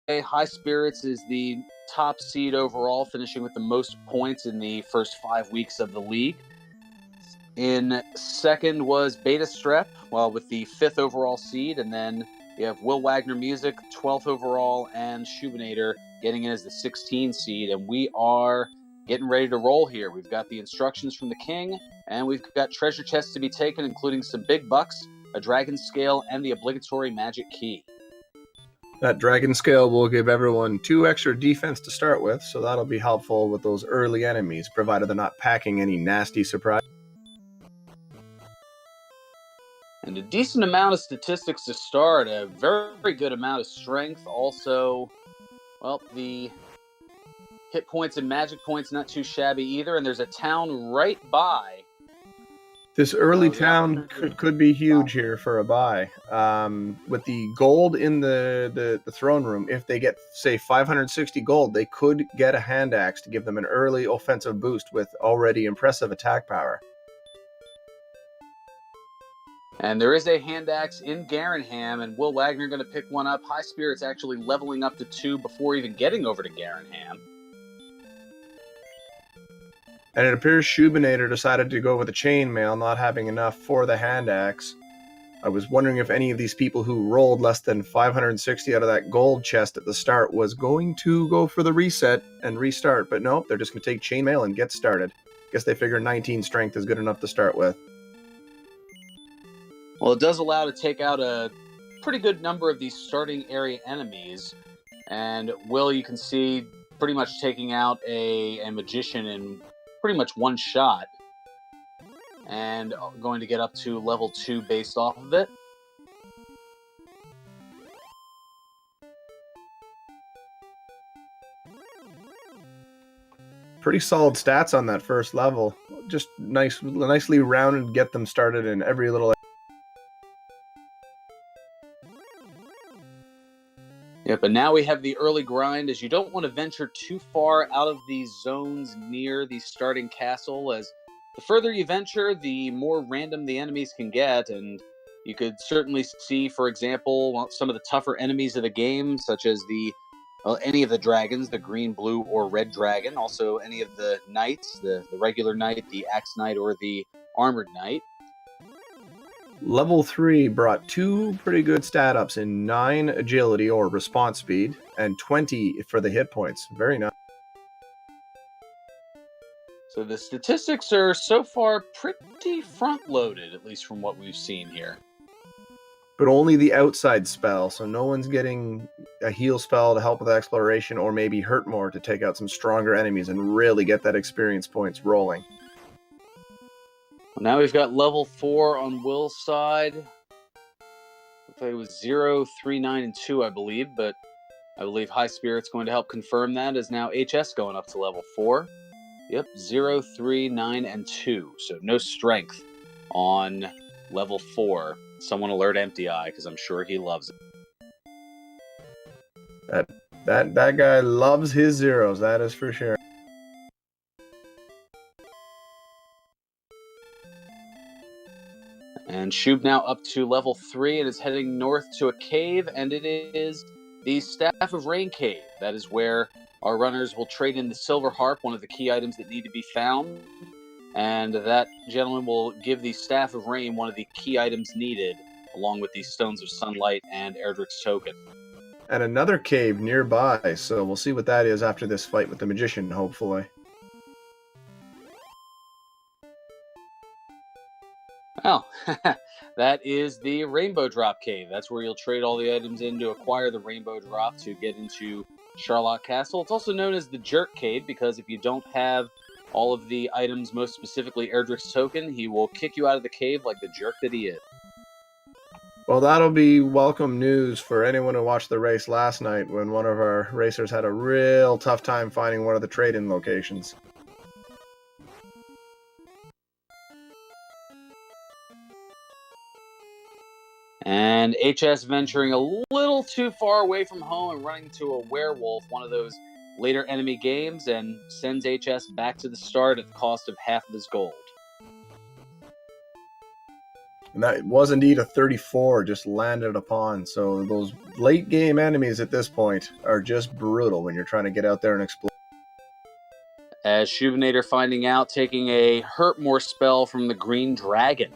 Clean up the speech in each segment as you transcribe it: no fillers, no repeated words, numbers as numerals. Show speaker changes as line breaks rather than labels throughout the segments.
High Spirits is the top seed overall, finishing with the most points in the first 5 weeks of the league. In second was Betastrep, with the 5th overall seed, and then you have WillWagnerMusic, 12th overall, and Shoobinator getting in as the 16 seed, and we are getting ready to roll here. We've got the instructions from the king, and we've got treasure chests to be taken, including some big bucks, a dragon scale, and the obligatory magic key.
That dragon scale will give everyone 2 extra defense to start with, so that'll be helpful with those early enemies, provided they're not packing any nasty surprise.
And a decent amount of statistics to start, a very good amount of strength. Also, the hit points and magic points not too shabby either, and there's a town right by.
This early town could be huge here for a buy. With the gold in the throne room, if they get, say, 560 gold, they could get a hand axe to give them an early offensive boost with already impressive attack power.
And there is a hand axe in Garenham, and Will Wagner going to pick one up. High Spirits actually leveling up to 2 before even getting over to Garenham.
And it appears Shoobinator decided to go with a chainmail, not having enough for the hand axe. I was wondering if any of these people who rolled less than 560 out of that gold chest at the start was going to go for the reset and restart, but no, they're just going to take chainmail and get started. Guess they figure 19 strength is good enough to start with.
Well, it does allow to take out a pretty good number of these starting area enemies. And Will, you can see, pretty much taking out a magician in pretty much one shot. And going to get up to level 2 based off of it.
Pretty solid stats on that first level. Just nicely rounded, get them started in every little.
Yeah, but now we have the early grind, as you don't want to venture too far out of these zones near the starting castle, as the further you venture, the more random the enemies can get, and you could certainly see, for example, some of the tougher enemies of the game, such as any of the dragons, the green, blue, or red dragon, also any of the knights, the regular knight, the axe knight, or the armored knight.
Level 3 brought 2 pretty good stat ups in 9 agility or response speed and 20 for the hit points. Very nice.
So the statistics are so far pretty front-loaded, at least from what we've seen here.
But only the outside spell, so no one's getting a heal spell to help with exploration or maybe hurt more to take out some stronger enemies and really get that experience points rolling.
Now we've got level 4 on Will's side. Looks like it was 0, 3, 9, and 2, I believe, but I believe High Spirit's going to help confirm that, as now HS going up to level 4. Yep, 0, 3, 9, and 2. So no strength on level 4. Someone alert Empty Eye, because I'm sure he loves
it. That guy loves his zeros, that is for sure.
And Shoob now up to level 3 and is heading north to a cave, and it is the Staff of Rain Cave. That is where our runners will trade in the Silver Harp, one of the key items that need to be found. And that gentleman will give the Staff of Rain one of the key items needed, along with the Stones of Sunlight and Erdrick's Token.
And another cave nearby, so we'll see what that is after this fight with the Magician, hopefully.
Oh, that is the Rainbow Drop Cave. That's where you'll trade all the items in to acquire the Rainbow Drop to get into Charlotte Castle. It's also known as the Jerk Cave, because if you don't have all of the items, most specifically Erdrick's Token, he will kick you out of the cave like the jerk that he is.
Well, that'll be welcome news for anyone who watched the race last night, when one of our racers had a real tough time finding one of the trade-in locations.
And HS venturing a little too far away from home and running to a werewolf, one of those later enemy games, and sends HS back to the start at the cost of half of his gold.
And that was indeed a 34 just landed upon. So those late game enemies at this point are just brutal when you're trying to get out there and explore.
As Shoobinator finding out, taking a Hurt More spell from the Green Dragon.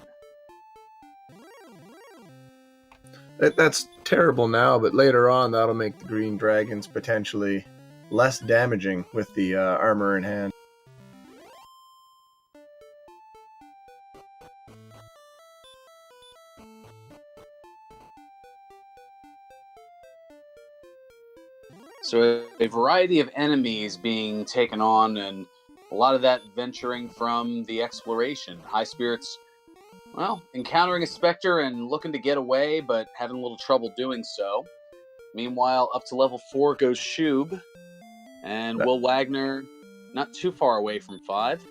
That's terrible now, but later on that'll make the Green Dragons potentially less damaging with the armor in hand.
So a variety of enemies being taken on, and a lot of that venturing from the exploration. HighSpirits, well, encountering a specter and looking to get away, but having a little trouble doing so. Meanwhile, up to level 4 goes Shoob, and Will Wagner not too far away from 5.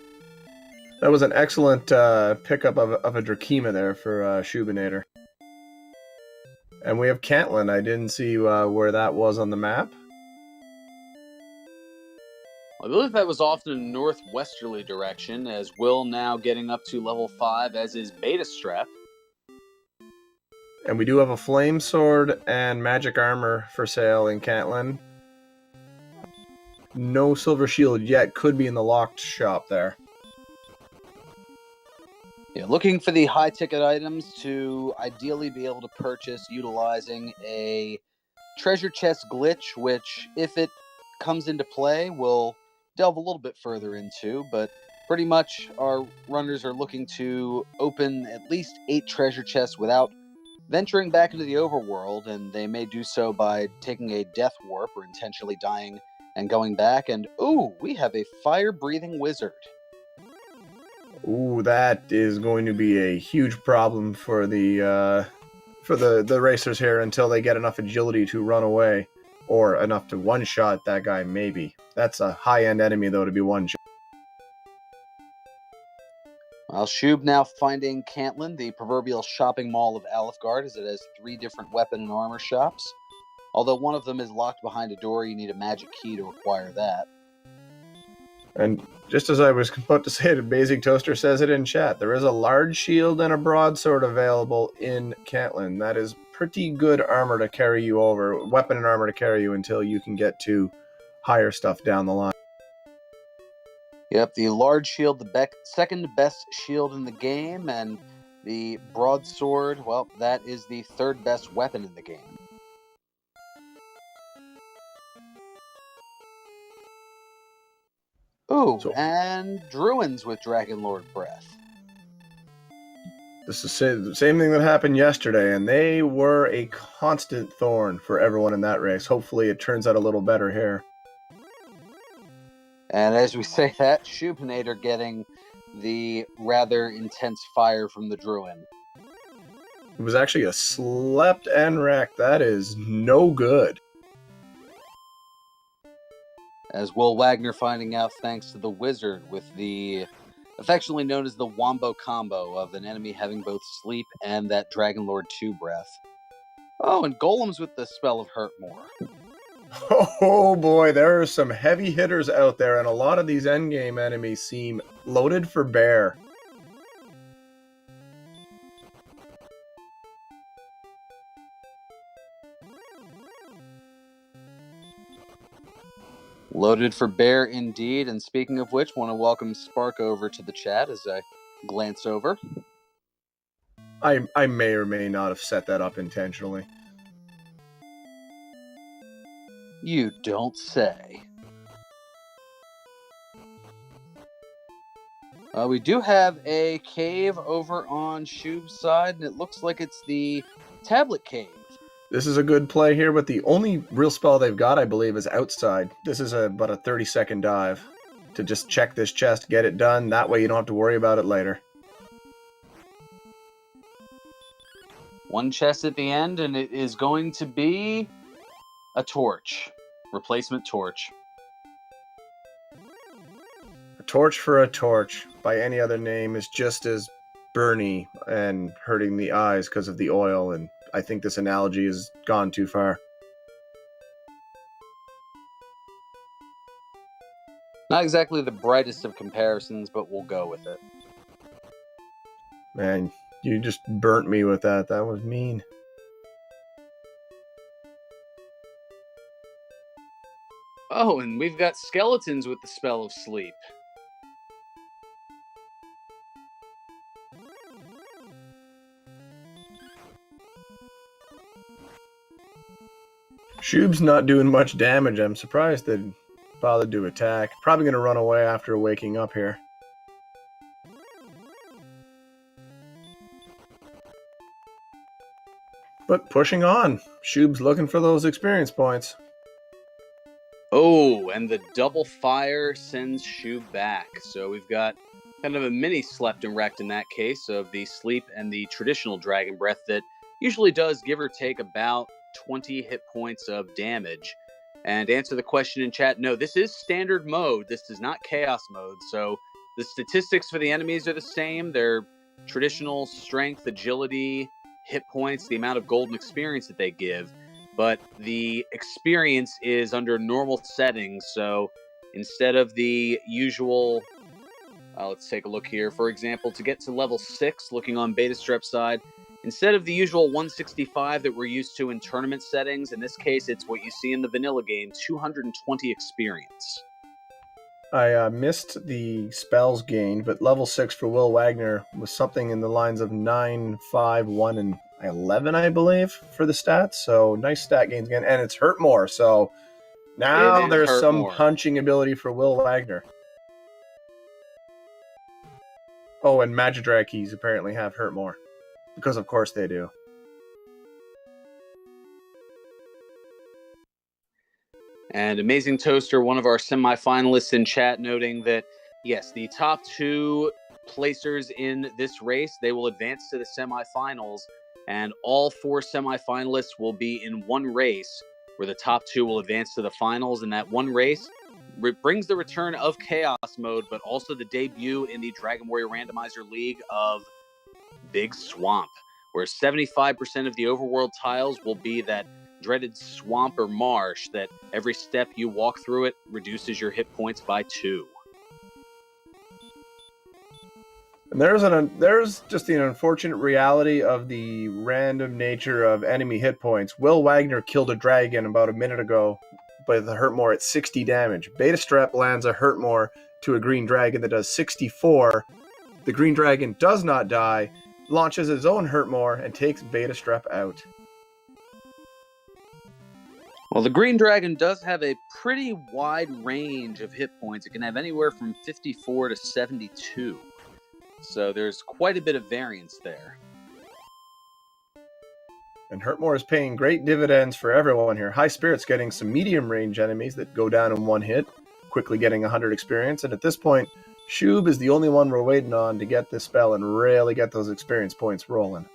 That was an excellent pickup of a Drakima there for Shoobinator. And we have Cantland. I didn't see where that was on the map.
I believe that was off in a northwesterly direction, as Will now getting up to level 5, as is Betastrep.
And we do have a Flame Sword and Magic Armor for sale in Cantland. No Silver Shield yet. Could be in the locked shop there.
Yeah, looking for the high-ticket items to ideally be able to purchase utilizing a treasure chest glitch, which, if it comes into play, will delve a little bit further into, but pretty much our runners are looking to open at least 8 treasure chests without venturing back into the overworld, and they may do so by taking a death warp or intentionally dying and going back. And ooh, we have a fire-breathing wizard.
Ooh, that is going to be a huge problem for the racers here until they get enough agility to run away, or enough to one-shot that guy, maybe. That's a high-end enemy, though, to be one-shot.
Well, Shoob now finding Cantland, the proverbial shopping mall of Alifgard, as it has 3 different weapon and armor shops. Although one of them is locked behind a door, you need a magic key to acquire that.
And just as I was about to say it, Basic Toaster says it in chat. There is a large shield and a broadsword available in Cantland. That is pretty good armor to carry you over, weapon and armor to carry you until you can get to higher stuff down the line.
Yep, the large shield, the second best shield in the game, and the broadsword, well, that is the 3rd best weapon in the game. Ooh, and Druins with Dragonlord Breath.
This is the same thing that happened yesterday, and they were a constant thorn for everyone in that race. Hopefully it turns out a little better here.
And as we say that, Shoobinator getting the rather intense fire from the Druid.
It was actually a slept and wrecked. That is no good.
As Will Wagner finding out thanks to the wizard with the affectionately known as the Wombo combo of an enemy having both sleep and that Dragonlord 2 breath. Oh, and Golems with the spell of Hurt More.
Oh boy, there are some heavy hitters out there, and a lot of these endgame enemies seem loaded for bear.
Loaded for bear indeed, and speaking of which, want to welcome Spark over to the chat as I glance over.
I may or may not have set that up intentionally.
You don't say. We do have a cave over on Shoob's side, and it looks like it's the tablet cave.
This is a good play here, but the only real spell they've got, I believe, is outside. This is about a 30-second dive to just check this chest, get it done. That way you don't have to worry about it later.
One chest at the end, and it is going to be a torch. Replacement torch.
A torch for a torch, by any other name, is just as burny and hurting the eyes because of the oil, and I think this analogy has gone too far.
Not exactly the brightest of comparisons, but we'll go with it.
Man, You just burnt me with that. That was mean.
Oh, and we've got skeletons with the spell of sleep.
Shoob's not doing much damage. I'm surprised they bothered to attack. Probably going to run away after waking up here. But pushing on. Shoob's looking for those experience points.
Oh, and the double fire sends Shoob back. So we've got kind of a mini slept and wrecked in that case of the sleep and the traditional dragon breath that usually does give or take about 20 hit points of damage. And to answer the question in chat, no, this is standard mode. This is not chaos mode. So the statistics for the enemies are the same. They're traditional strength, agility, hit points, the amount of golden experience that they give. But the experience is under normal settings. So instead of the usual, let's take a look here. For example, to get to level 6, looking on betastrep side, instead of the usual 165 that we're used to in tournament settings, in this case, it's what you see in the vanilla game, 220 experience.
I missed the spells gained, but level 6 for Will Wagner was something in the lines of 9, 5, 1, and 11, I believe, for the stats. So nice stat gains again. And it's hurt more. So now there's some punching ability for Will Wagner. Oh, and Magidrag keys apparently have hurt more. Because of course they do.
And Amazing Toaster, one of our semifinalists in chat, noting that, yes, the top 2 placers in this race, they will advance to the semifinals, and all 4 semifinalists will be in one race, where the top 2 will advance to the finals, and that one race brings the return of Chaos Mode, but also the debut in the Dragon Warrior Randomizer League of Big Swamp, where 75% of the overworld tiles will be that dreaded swamp or marsh that every step you walk through it reduces your hit points by 2.
And there's just the unfortunate reality of the random nature of enemy hit points. Will Wagner killed a dragon about a minute ago with a hurt more at 60 damage. Betastrep lands a hurt more to a green dragon that does 64. The green dragon does not die, launches his own hurt more, and takes Betastrep out.
Well, the green dragon does have a pretty wide range of hit points. It can have anywhere from 54 to 72. So there's quite a bit of variance there.
And Hurtmore is paying great dividends for everyone here. HighSpirits getting some medium range enemies that go down in one hit, quickly getting 100 experience. And at this point, Shoob is the only one we're waiting on to get this spell and really get those experience points rolling.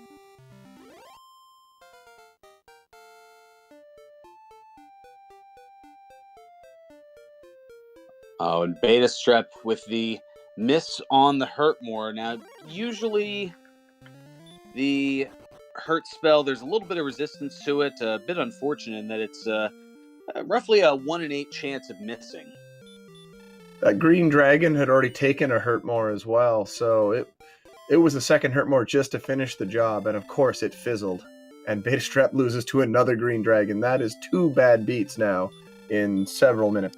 Oh, and Betastrep with the miss on the Hurtmore. Now, usually the hurt spell, there's a little bit of resistance to it. A bit unfortunate in that it's roughly a 1 in 8 chance of missing.
That green dragon had already taken a Hurtmore as well, so it was the second Hurtmore just to finish the job, and of course it fizzled. And Betastrep loses to another green dragon. That is 2 bad beats now in several minutes.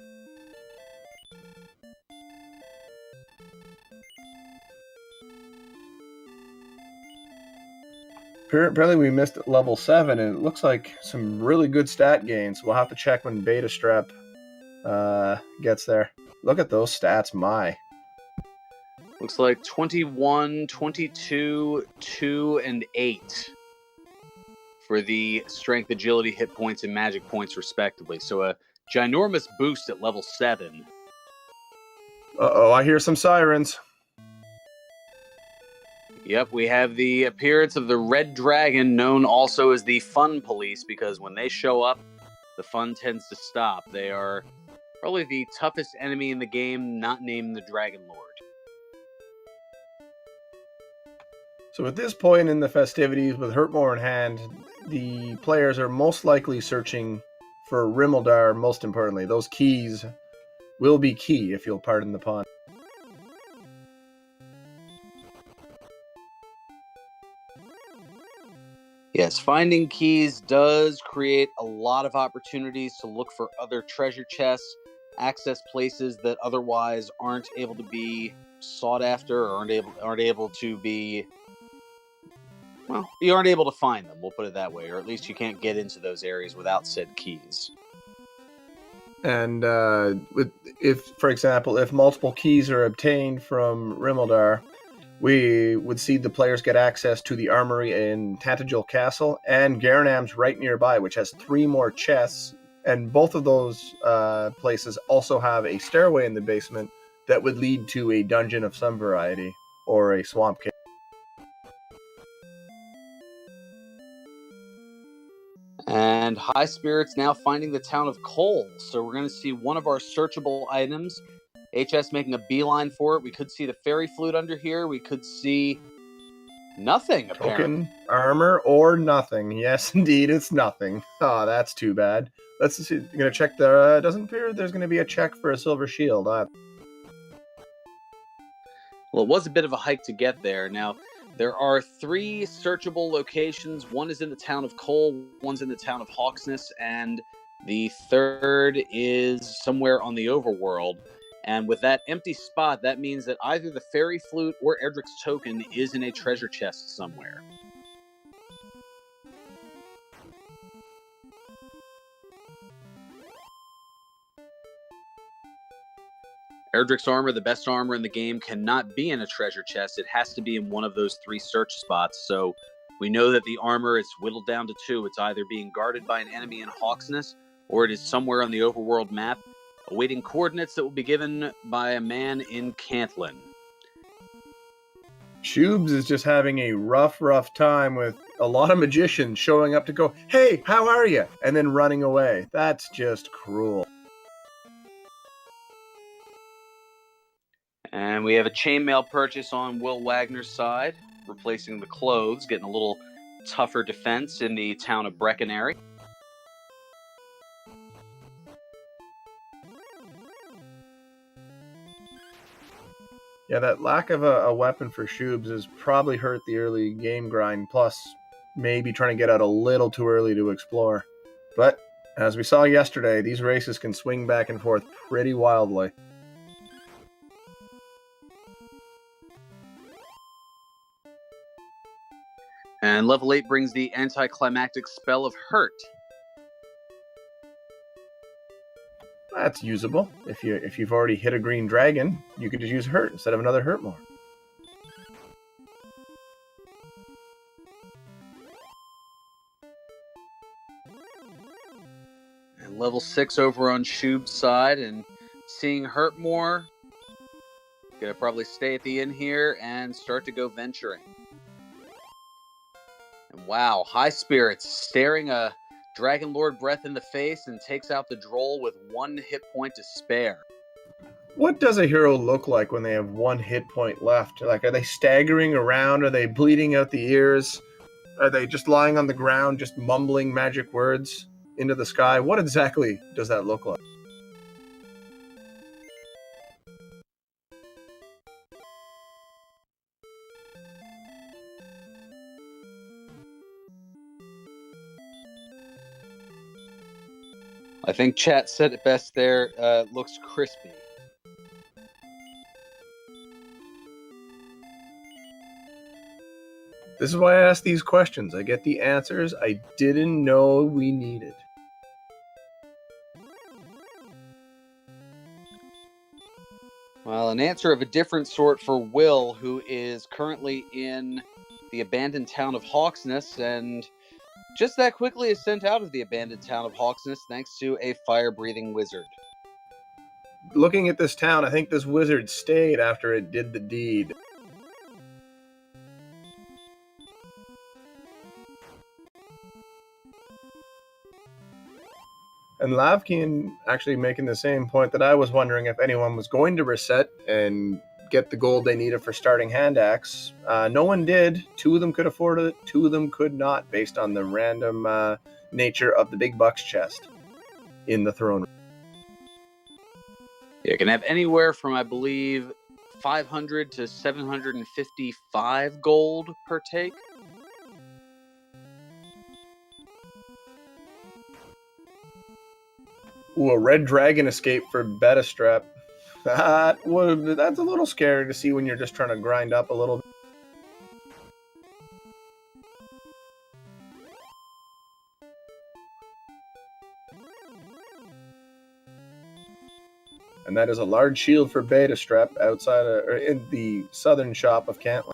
Apparently we missed at level 7, and it looks like some really good stat gains. We'll have to check when Betastrep gets there. Look at those stats, my.
Looks like 21, 22, 2, and 8 for the strength, agility, hit points, and magic points, respectively. So a ginormous boost at level 7.
Uh-oh, I hear some sirens.
Yep, we have the appearance of the Red Dragon, known also as the Fun Police, because when they show up, the fun tends to stop. They are probably the toughest enemy in the game, not named the Dragon Lord.
So at this point in the festivities, with Hurtmore in hand, the players are most likely searching for Rimmildar, most importantly. Those keys will be key, if you'll pardon the pun.
Yes, finding keys does create a lot of opportunities to look for other treasure chests, access places that otherwise aren't able to be sought after or aren't able to be, well, you aren't able to find them, we'll put it that way, or at least you can't get into those areas without said keys.
And if, for example, if multiple keys are obtained from Rimildar, we would see the players get access to the armory in Tantagel Castle and Garanam's right nearby, which has 3 more chests. And both of those places also have a stairway in the basement that would lead to a dungeon of some variety or a swamp cave.
And HighSpirits now finding the town of Cole. So we're going to see one of our searchable items. HS making a beeline for it. We could see the fairy flute under here. We could see nothing, apparently.
Token, armor, or nothing. Yes, indeed, it's nothing. Oh, that's too bad. Let's see. You're going to check the... doesn't appear there's going to be a check for a silver shield.
Well, it was a bit of a hike to get there. Now, there are 3 searchable locations. One is in the town of Cole, one's in the town of Hawksness, and the third is somewhere on the overworld. And with that empty spot, that means that either the fairy flute or Edric's token is in a treasure chest somewhere. Erdrick's armor, the best armor in the game, cannot be in a treasure chest. It has to be in one of those 3 search spots. So we know that the armor is whittled down to 2. It's either being guarded by an enemy in Hawksness, or it is somewhere on the overworld map, awaiting coordinates that will be given by a man in Cantlin.
Shoobs is just having a rough time with a lot of magicians showing up to go, "Hey, how are you?" and then running away. That's just cruel.
And we have a chainmail purchase on Will Wagner's side, replacing the clothes, getting a little tougher defense in the town of Breckenary.
Yeah, that lack of a weapon for Shoobs has probably hurt the early game grind, plus maybe trying to get out a little too early to explore. But, as we saw yesterday, these races can swing back and forth pretty wildly.
And level 8 brings the anticlimactic spell of Hurt.
That's usable. If you've already hit a green dragon, you could just use Hurt instead of another Hurt more.
And level 6 over on Shoob's side, and seeing Hurt more. Gonna probably stay at the inn here and start to go venturing. And wow, HighSpirits staring a Dragon Lord breath in the face and takes out the droll with 1 hit point to spare.
What does a hero look like when they have 1 hit point left? Like, are they staggering around? Are they bleeding out the ears? Are they just lying on the ground, just mumbling magic words into the sky? What exactly does that look like?
I think chat said it best there. Looks crispy.
This is why I ask these questions. I get the answers I didn't know we needed.
Well, an answer of a different sort for Will, who is currently in the abandoned town of Hawksness, and just that quickly is sent out of the abandoned town of Hawksness thanks to a fire-breathing wizard.
Looking at this town, I think this wizard stayed after it did the deed. And Lavkin actually making the same point that I was wondering if anyone was going to reset and get the gold they needed for starting hand axe. No one did. 2 of them could afford it. 2 of them could not, based on the random nature of the big bucks chest in the throne room.
You can have anywhere from, I believe, 500 to 755 gold per take.
Ooh, a red dragon escape for betastrep. That's a little scary to see when you're just trying to grind up a little bit. And that is a large shield for betastrep outside of, or in the southern shop of Cantland.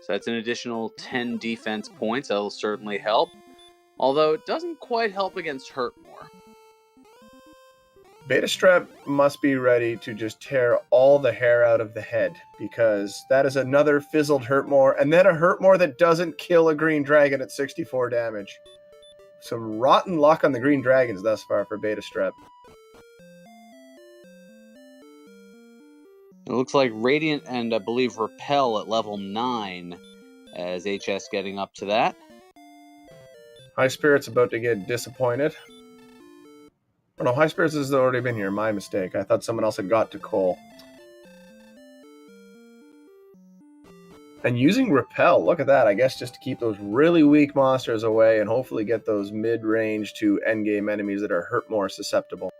So that's an additional 10 defense points. That'll certainly help. Although it doesn't quite help against Hurtmore.
Betastrep must be ready to just tear all the hair out of the head, because that is another fizzled Hurtmore, and then a Hurtmore that doesn't kill a green dragon at 64 damage. Some rotten luck on the green dragons thus far for Betastrep.
It looks like Radiant and I believe Repel at level 9 as HS getting up to that.
HighSpirits about to get disappointed. Oh no, HighSpirits has already been here. My mistake. I thought someone else had got to Cole. And using Repel, look at that. I guess just to keep those really weak monsters away and hopefully get those mid-range to endgame enemies that are hurt more susceptible.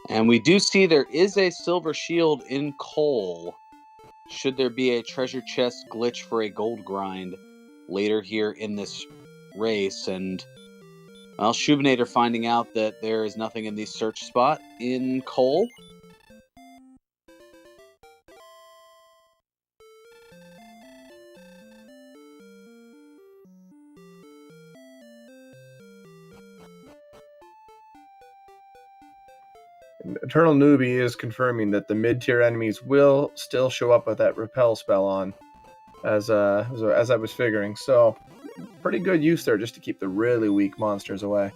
And we do see there is a silver shield in Cole. Should there be a treasure chest glitch for a gold grind later here in this race. And, well, Shoobinator finding out that there is nothing in the search spot in Cole.
Eternal Newbie is confirming that the mid-tier enemies will still show up with that repel spell on, as I was figuring. So, pretty good use there just to keep the really weak monsters away.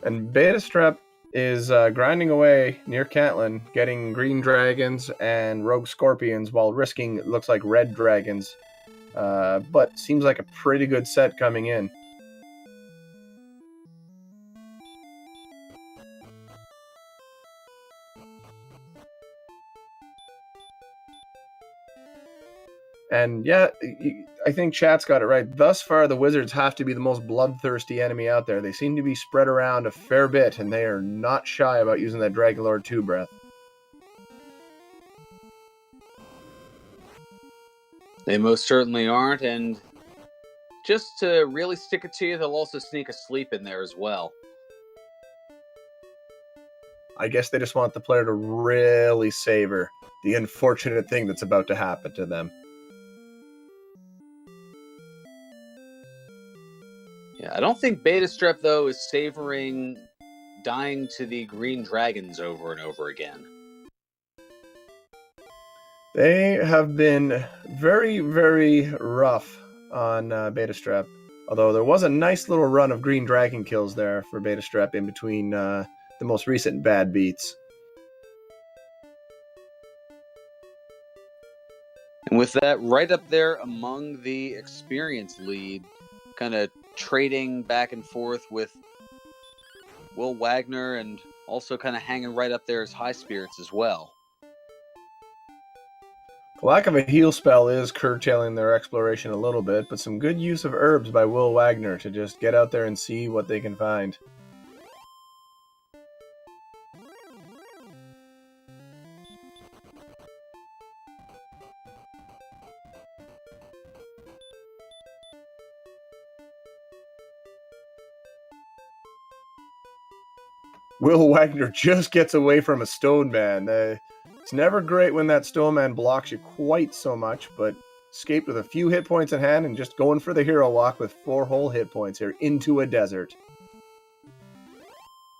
And Betastrep is grinding away near Cantland, getting green dragons and rogue scorpions while risking, it looks like, red dragons. But seems like a pretty good set coming in. And yeah, I think chat's got it right. Thus far, the Wizards have to be the most bloodthirsty enemy out there. They seem to be spread around a fair bit, and they are not shy about using that Dragonlord 2 breath.
They most certainly aren't, and just to really stick it to you, they'll also sneak a sleep in there as well.
I guess they just want the player to really savor the unfortunate thing that's about to happen to them.
Yeah, I don't think Betastrep, though, is savoring dying to the green dragons over and over again.
They have been very, very rough on Betastrep. Although there was a nice little run of green dragon kills there for Betastrep in between the most recent bad beats.
And with that, right up there among the experience lead, kind of trading back and forth with Will Wagner, and also kind of hanging right up there as HighSpirits as well.
The lack of a heal spell is curtailing their exploration a little bit, but some good use of herbs by Will Wagner to just get out there and see what they can find. Will Wagner just gets away from a stone man. It's never great when that stone man blocks you quite so much, but escaped with a few hit points in hand and just going for the hero walk with 4 whole hit points here into a desert.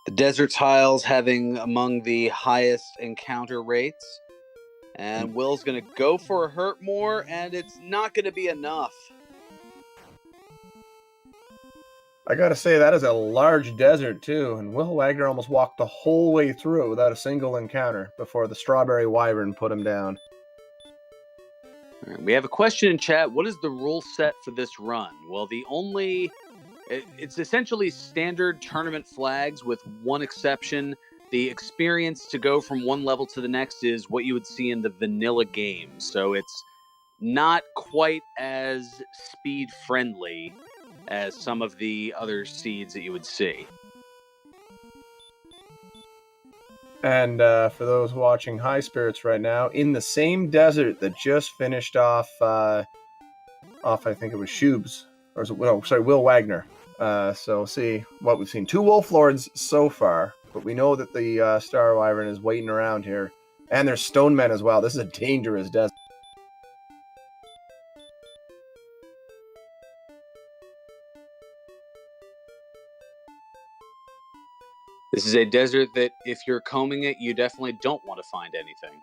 The desert tiles having among the highest encounter rates. And Will's going to go for a hurt more, and it's not going to be enough.
I gotta say, that is a large desert, too, and Will Wagner almost walked the whole way through without a single encounter before the Strawberry Wyvern put him down.
All right, we have a question in chat. What is the rule set for this run? Well, it's essentially standard tournament flags with one exception. the experience to go from one level to the next is what you would see in the vanilla game. So it's not quite as speed friendly as some of the other seeds that you would see.
And for those watching HighSpirits right now, in the same desert that just finished off, I think it was Shoobs, or is it, no, sorry, Will Wagner. So see what we've seen. 2 Wolf Lords so far, but we know that the Star Wyvern is waiting around here. And there's Stone Men as well. This is a dangerous desert.
This is a desert that if you're combing it, you definitely don't want to find anything.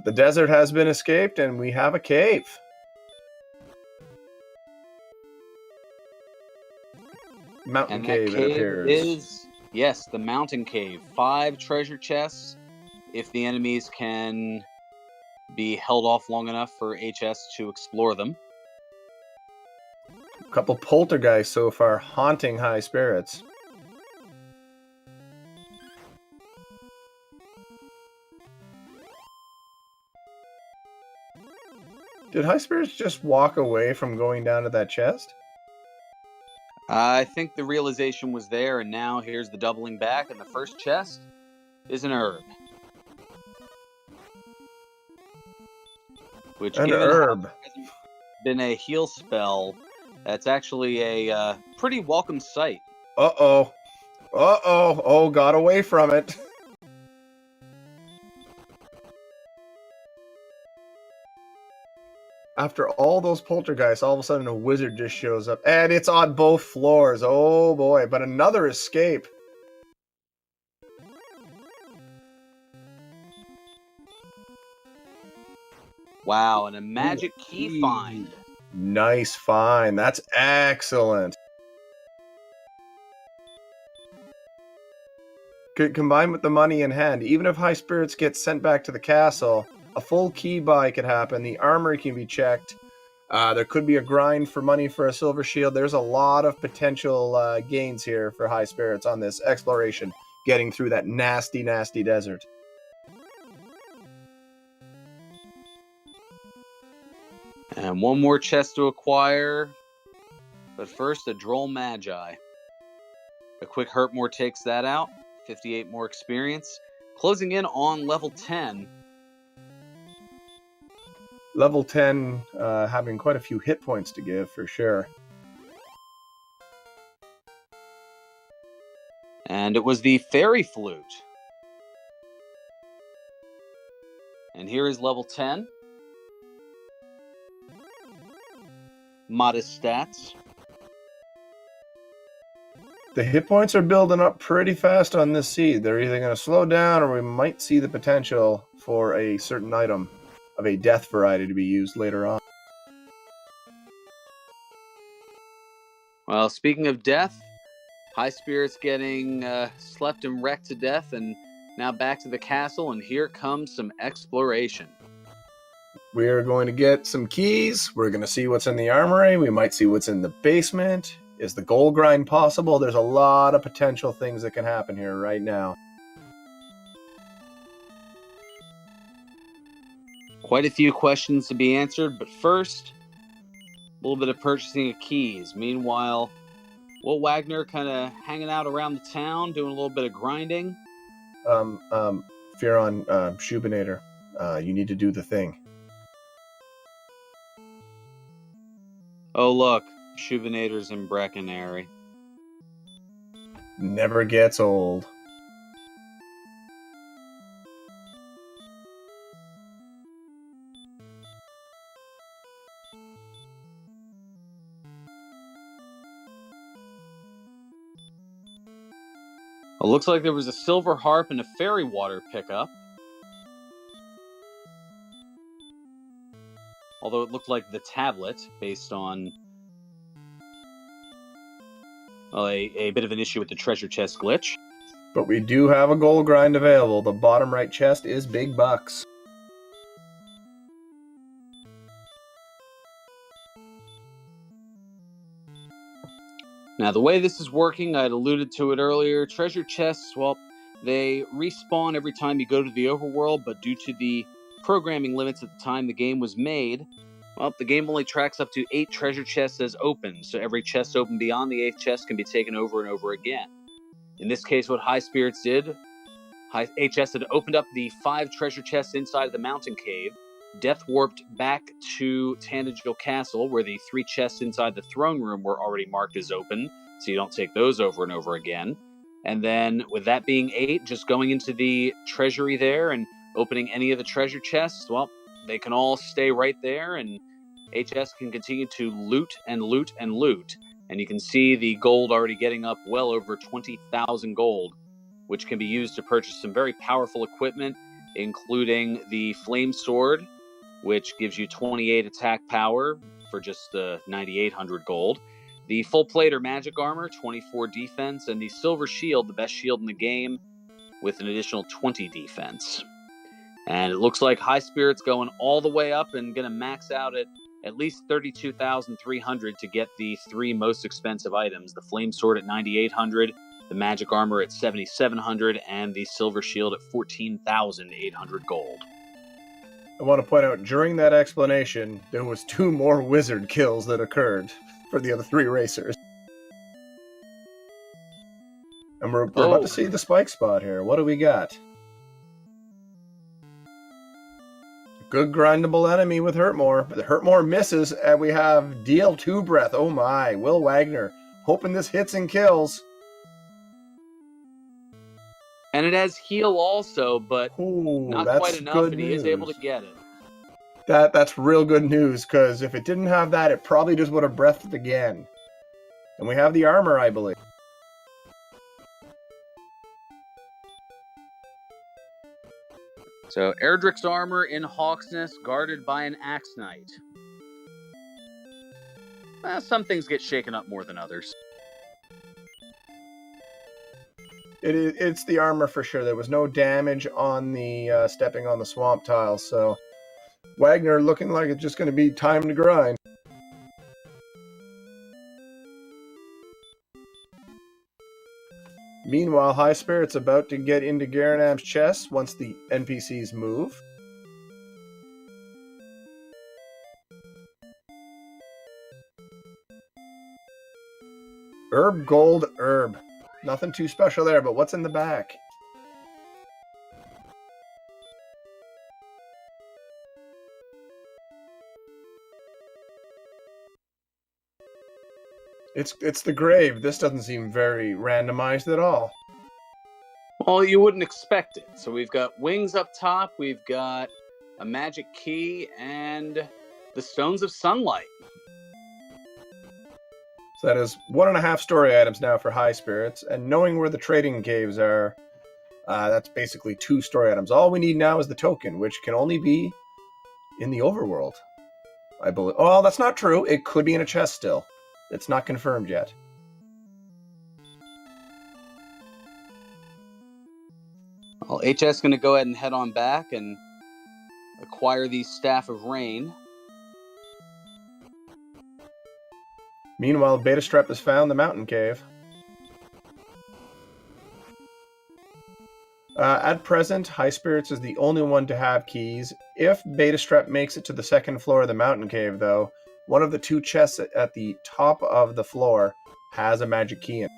The desert has been escaped, and we have a cave. Mountain cave, it appears.
Yes, the mountain cave. 5 treasure chests. If the enemies can be held off long enough for HS to explore them.
A couple poltergeists so far haunting HighSpirits. Did HighSpirits just walk away from going down to that chest?
I think the realization was there, and now here's the doubling back, and the first chest is an herb. Which,
an herb.
Hasn't been a heal spell, that's actually a pretty welcome sight.
Uh-oh. Uh-oh. Oh, got away from it. After all those poltergeists, all of a sudden a wizard just shows up. And it's on both floors. Oh boy. But another escape.
Wow, and a magic key find.
Nice find. That's excellent. Combined with the money in hand, even if HighSpirits gets sent back to the castle, a full key buy could happen. The armory can be checked. There could be a grind for money for a silver shield. There's a lot of potential gains here for HighSpirits on this exploration, getting through that nasty, nasty desert.
And one more chest to acquire. But first, a Droll Magi. A quick Hurtmore takes that out. 58 more experience. Closing in on level 10.
Level 10 having quite a few hit points to give, for sure.
And it was the Fairy Flute. And here is level 10. Modest stats.
The hit points are building up pretty fast on this seed. They're either going to slow down, or we might see the potential for a certain item of a death variety to be used later on.
Well, speaking of death, HighSpirits getting slept and wrecked to death, and now back to the castle, and here comes some exploration.
We are going to get some keys. We're going to see what's in the armory. We might see what's in the basement. Is the gold grind possible? There's a lot of potential things that can happen here right now.
Quite a few questions to be answered, but first, a little bit of purchasing of keys. Meanwhile, Will Wagner kind of hanging out around the town, doing a little bit of grinding.
Fearon, Shoobinator, you need to do the thing.
Oh, look, Shoobinator's in Breckenary.
Never gets old.
It looks like there was a silver harp and a fairy water pickup. Although it looked like the tablet, based on a bit of an issue with the treasure chest glitch.
But we do have a gold grind available. The bottom right chest is big bucks.
Now, the way this is working, I'd alluded to it earlier. Treasure chests, well, they respawn every time you go to the overworld, but due to the programming limits at the time the game was made, well, the game only tracks up to 8 treasure chests as open, so every chest open beyond the 8th chest can be taken over and over again. In this case, what HighSpirits did, HS had opened up the 5 treasure chests inside the mountain cave, death warped back to Tanagal Castle, where the 3 chests inside the throne room were already marked as open, so you don't take those over and over again. And then, with that being 8, just going into the treasury there and opening any of the treasure chests, well, they can all stay right there, and HS can continue to loot and loot and loot. And you can see the gold already getting up well over 20,000 gold, which can be used to purchase some very powerful equipment, including the Flame Sword, which gives you 28 attack power for just 9,800 gold. The Full Plate or Magic Armor, 24 defense, and the Silver Shield, the best shield in the game, with an additional 20 defense. And it looks like HighSpirits going all the way up and going to max out at least 32,300 to get the 3 most expensive items. The Flame Sword at 9,800, the Magic Armor at 7,700, and the Silver Shield at 14,800 gold.
I want to point out, during that explanation, there was 2 more wizard kills that occurred for the other 3 racers. And we're about to see the spike spot here. What do we got? Good grindable enemy with Hurtmore. The Hurtmore misses, and we have DL2 breath. Oh my, Will Wagner. Hoping this hits and kills.
And it has heal also, but not quite enough, and he is able to get it.
That's real good news, because if it didn't have that, it probably just would have breathed again. And we have the armor, I believe.
So, Erdrick's armor in Hawksness, guarded by an Axe Knight. Well, some things get shaken up more than others.
It's the armor for sure. There was no damage on the stepping on the swamp tiles, so Wagner looking like it's just going to be time to grind. Meanwhile, HighSpirits about to get into Garanam's chest once the NPCs move. Herb, gold, herb. Nothing too special there, but what's in the back? It's the grave. This doesn't seem very randomized at all.
Well, you wouldn't expect it. So we've got wings up top, we've got a magic key, and the Stones of Sunlight.
So that is 1.5 story items now for HighSpirits, and knowing where the trading caves are, that's basically 2 story items. All we need now is the token, which can only be in the overworld, I believe. Oh, that's not true. It could be in a chest still. It's not confirmed yet.
Well, HS is going to go ahead and head on back and acquire the Staff of Rain.
Meanwhile, Betastrep has found the mountain cave. At present, HighSpirits is the only one to have keys. If Betastrep makes it to the 2nd floor of the mountain cave, though, one of the 2 chests at the top of the floor has a magic key in it.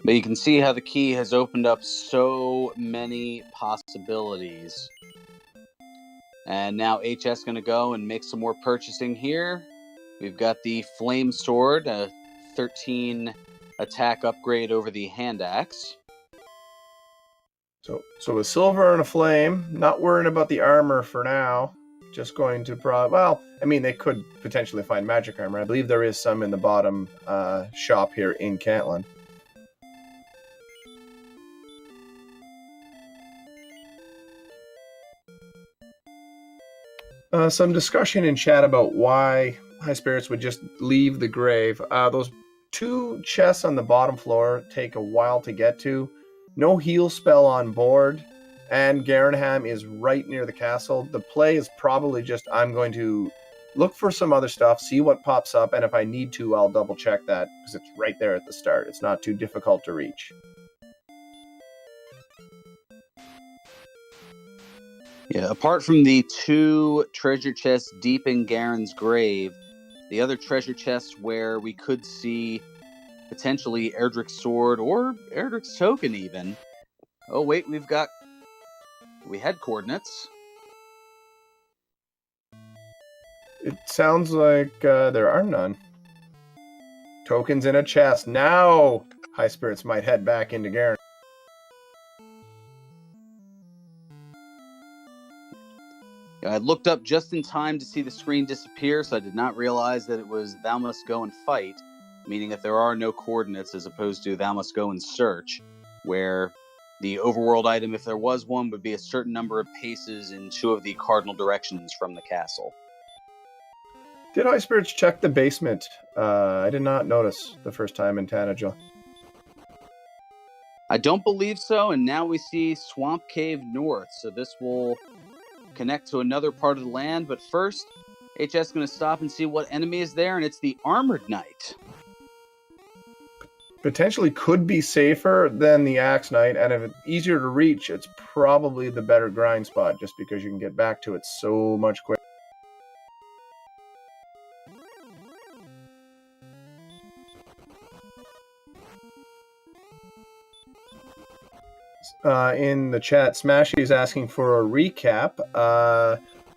But you can see how the key has opened up so many possibilities. And now HS going to go and make some more purchasing here. We've got the Flame Sword, a 13 attack upgrade over the Hand Axe.
So a silver and a flame, not worrying about the armor for now. Just going to well, I mean, they could potentially find magic armor. I believe there is some in the bottom shop here in Cantlin. Some discussion in chat about why HighSpirits would just leave the grave. Those 2 chests on the bottom floor take a while to get to. No heal spell on board, and Garanham is right near the castle. The play is probably just, I'm going to look for some other stuff, see what pops up, and if I need to, I'll double check that because it's right there at the start. It's not too difficult to reach.
Yeah, apart from the 2 treasure chests deep in Garen's grave, the other treasure chests where we could see potentially Erdrick's sword or Erdrick's token even. Oh wait, we had coordinates.
It sounds like there are none. Tokens in a chest. Now, HighSpirits might head back into Garen.
I looked up just in time to see the screen disappear, so I did not realize that it was thou must go and fight, meaning that there are no coordinates as opposed to thou must go and search, where the overworld item, if there was one, would be a certain number of paces in 2 of the cardinal directions from the castle.
Did HighSpirits check the basement? I did not notice the first time in Tanagel.
I don't believe so, and now we see Swamp Cave North, so this will connect to another part of the land, but first, HS is going to stop and see what enemy is there, and it's the Armored Knight.
Potentially could be safer than the Axe Knight, and if it's easier to reach, it's probably the better grind spot, just because you can get back to it so much quicker. In the chat, Smashy is asking for a recap.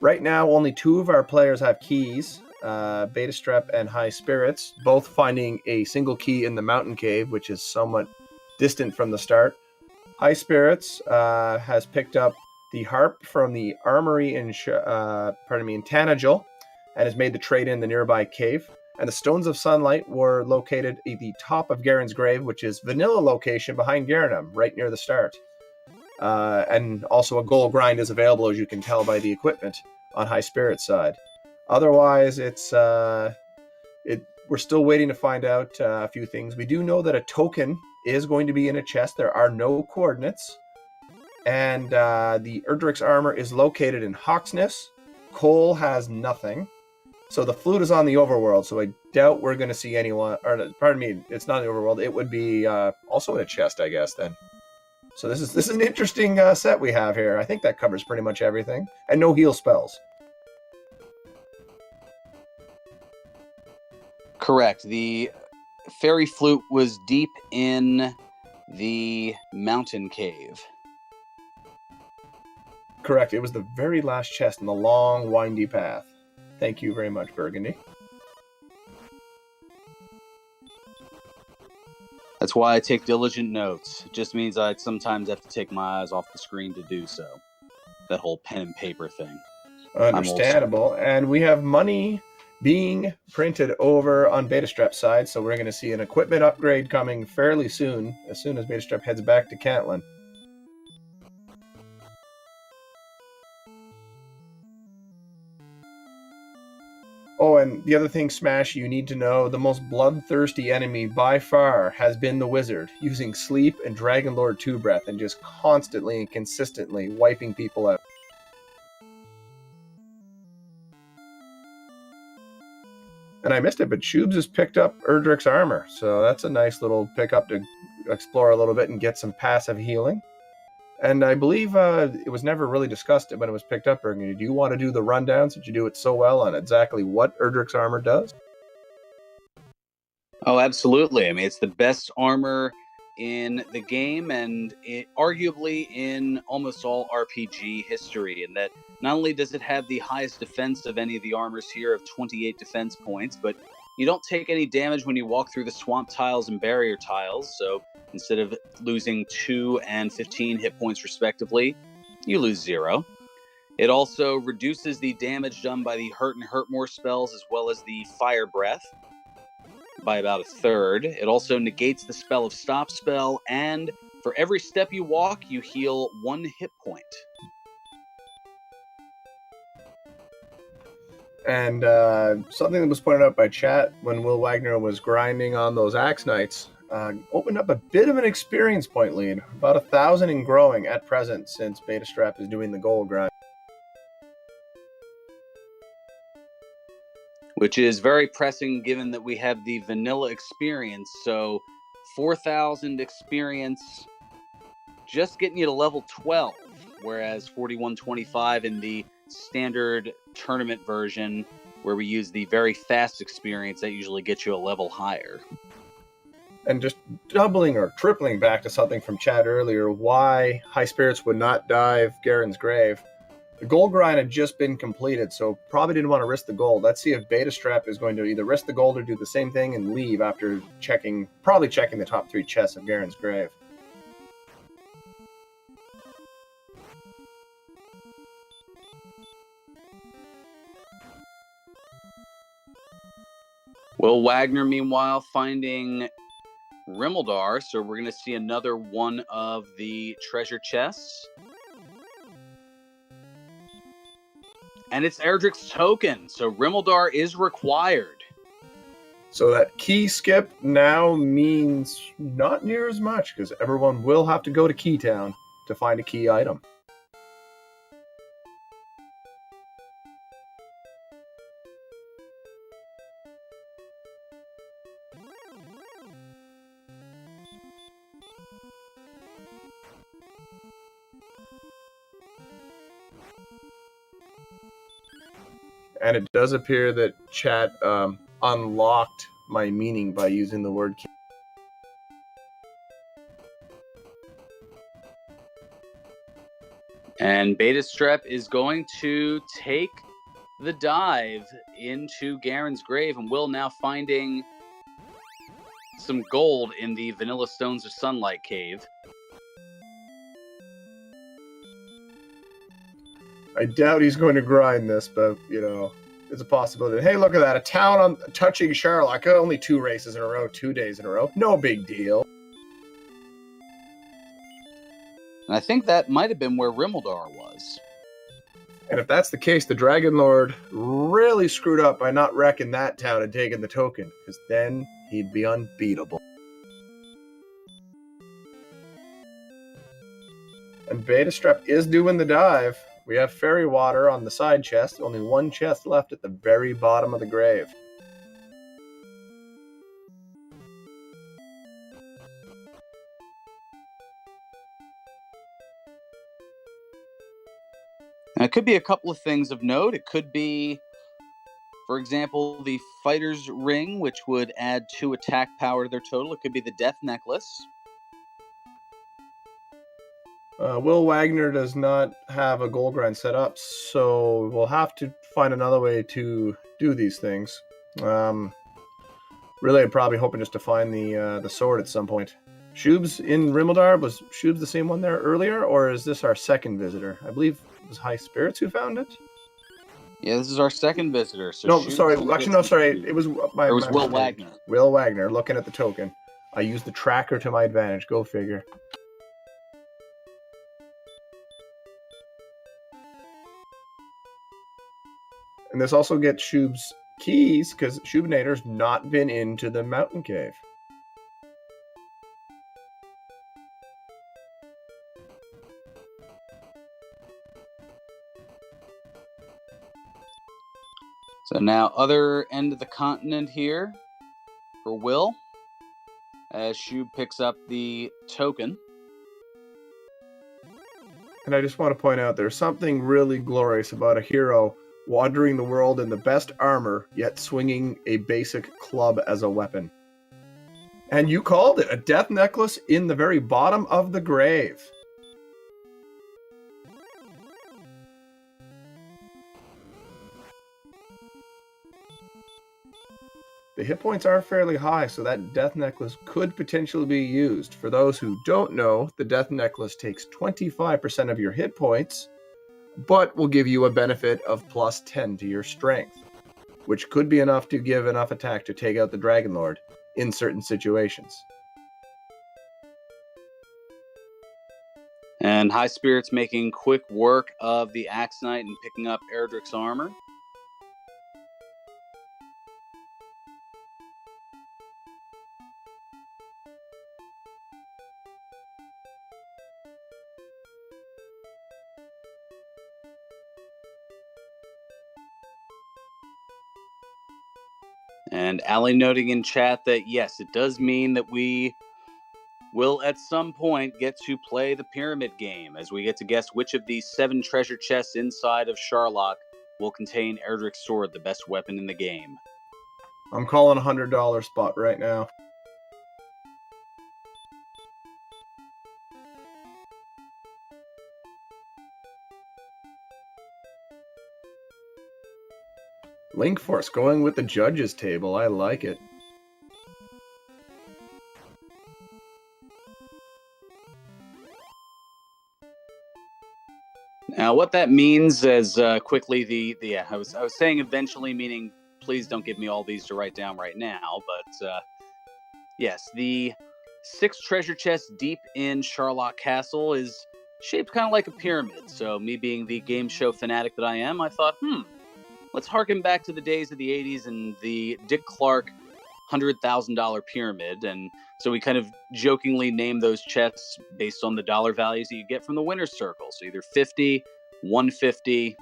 Right now, only 2 of our players have keys, Betastrep and HighSpirits, both finding a single key in the mountain cave, which is somewhat distant from the start. HighSpirits has picked up the harp from the armory in Tanagel, and has made the trade in the nearby cave. And the Stones of Sunlight were located at the top of Garen's grave, which is vanilla location behind Garenum, right near the start. And also a gold grind is available, as you can tell by the equipment on HighSpirits side. Otherwise, we're still waiting to find out a few things. We do know that a token is going to be in a chest. There are no coordinates. And the Erdrick's armor is located in Hawksness. Cole has nothing. So the flute is on the overworld, so I doubt we're going to see anyone, or pardon me, it's not the overworld. It would be also in a chest, I guess, then. So this is an interesting set we have here. I think that covers pretty much everything. And no heal spells.
Correct. The fairy flute was deep in the mountain cave.
Correct. It was the very last chest in the long, windy path. Thank you very much, Burgundy.
That's why I take diligent notes. It just means I sometimes have to take my eyes off the screen to do so. That whole pen and paper thing.
Understandable. And we have money being printed over on Betastrep's side, so we're going to see an equipment upgrade coming fairly soon as Betastrep heads back to Cantlin. Oh, and the other thing, Smash, you need to know, the most bloodthirsty enemy by far has been the Wizard, using Sleep and Dragonlord 2 Breath and just constantly and consistently wiping people out. And I missed it, but Shoobs has picked up Erdrick's armor, so that's a nice little pickup to explore a little bit and get some passive healing. And I believe it was never really discussed when it was picked up. Do you want to do the rundown since you do it so well on exactly what Erdrick's armor does?
Oh, absolutely. I mean, it's the best armor in the game and arguably in almost all RPG history, in that not only does it have the highest defense of any of the armors here of 28 defense points, but you don't take any damage when you walk through the swamp tiles and barrier tiles, so instead of losing 2 and 15 hit points respectively, you lose 0. It also reduces the damage done by the Hurt and Hurt More spells as well as the Fire Breath by about 1/3. It also negates the spell of Stop spell, and for every step you walk, you heal 1 hit point.
And something that was pointed out by chat when Will Wagner was grinding on those Axe Knights opened up a bit of an experience point lead, about 1,000 and growing at present since Betastrep is doing the gold grind.
which is very pressing given that we have the vanilla experience. So 4,000 experience just getting you to level 12, whereas 4125 in the standard tournament version, where we use the very fast experience, that usually gets you a level higher.
And just doubling or tripling back to something from Chad earlier, why HighSpirits would not dive Garen's Grave. The gold grind had just been completed, so probably didn't want to risk the gold. Let's see if Betastrep is going to either risk the gold or do the same thing and leave after probably checking the top 3 chests of Garen's Grave.
Will Wagner, meanwhile, finding Rimmildar, so we're going to see another one of the treasure chests. And it's Erdrick's token, so Rimmildar is required.
So that key skip now means not near as much, because everyone will have to go to Keytown to find a key item. And it does appear that chat unlocked my meaning by using the word key.
And Betastrep is going to take the dive into Garen's Grave, and Will now finding some gold in the Vanilla Stones of Sunlight cave.
I doubt he's going to grind this, but, you know, it's a possibility. Hey, look at that. A town on touching Sherlock. Only 2 races in a row, 2 days in a row. No big deal.
And I think that might have been where Rimmildar was.
And if that's the case, the Dragon Lord really screwed up by not wrecking that town and taking the token, because then he'd be unbeatable. And Betastrep is doing the dive. We have fairy water on the side chest. Only 1 chest left at the very bottom of the grave.
And it could be a couple of things of note. It could be, for example, the Fighter's Ring, which would add 2 attack power to their total. It could be the Death Necklace.
Will Wagner does not have a gold grind set up, so we'll have to find another way to do these things. Really, I'm probably hoping just to find the sword at some point. Shoob's in Rimmildar. Was Shoob's the same one there earlier, or is this our second visitor? I believe it was HighSpirits who found it.
Yeah, this is our second visitor. So
no, sorry. Actually, no, sorry. It was
Will Wagner.
Will Wagner looking at the token. I used the tracker to my advantage. Go figure. And this also gets Shoob's keys, because Shoobinator's not been into the mountain cave.
So now other end of the continent here for Will, as Shoob picks up the token.
And I just want to point out there's something really glorious about a hero wandering the world in the best armor, yet swinging a basic club as a weapon. And you called it, a death necklace in the very bottom of the grave. The hit points are fairly high, so that death necklace could potentially be used. For those who don't know, the death necklace takes 25% of your hit points, but will give you a benefit of plus 10 to your strength, which could be enough to give enough attack to take out the Dragon Lord in certain situations.
And HighSpirits making quick work of the Axe Knight and picking up Erdrick's armor. And Allie noting in chat that yes, it does mean that we will at some point get to play the pyramid game, as we get to guess which of these 7 treasure chests inside of Sharlock will contain Erdrick's sword, the best weapon in the game.
I'm calling $100 spot right now. Link Force going with the judges table. I like it.
Now, what that means is quickly I was saying eventually, meaning please don't give me all these to write down right now. But yes, the 6 treasure chests deep in Sharlock Castle is shaped kind of like a pyramid. So me being the game show fanatic that I am, I thought, let's harken back to the days of the 80s and the Dick Clark $100,000 pyramid. And so we kind of jokingly named those chests based on the dollar values that you get from the winner's circle. So either 50, 150,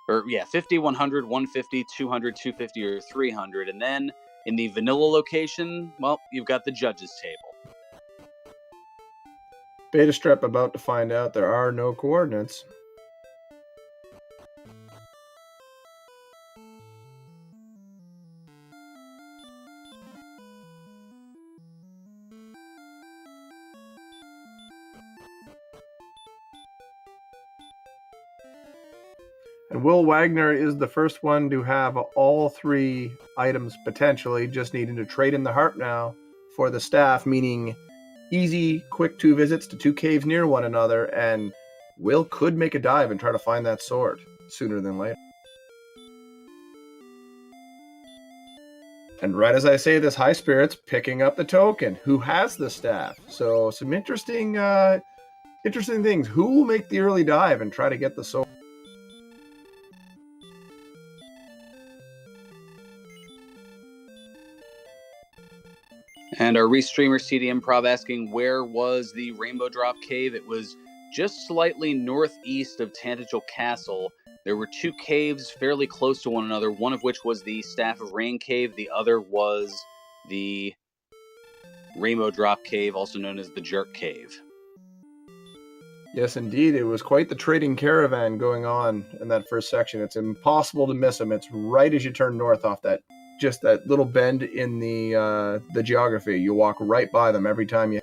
or 50, 100, 150, 200, 250, or 300. And then in the vanilla location, well, you've got the judges table.
Betastrep about to find out there are no coordinates. And Will Wagner is the first one to have all 3 items potentially, just needing to trade in the heart now for the staff, meaning easy, quick 2 visits to 2 caves near one another, and Will could make a dive and try to find that sword sooner than later. And right as I say this, HighSpirits picking up the token. Who has the staff? So some interesting things. Who will make the early dive and try to get the sword?
And our restreamer CD Improv asking, where was the Rainbow Drop Cave? It was just slightly northeast of Tantagel Castle. There were 2 caves fairly close to one another, one of which was the Staff of Rain Cave. The other was the Rainbow Drop Cave, also known as the Jerk Cave.
Yes, indeed. It was quite the trading caravan going on in that first section. It's impossible to miss them. It's right as you turn north off that little bend in the geography. You walk right by them every time you.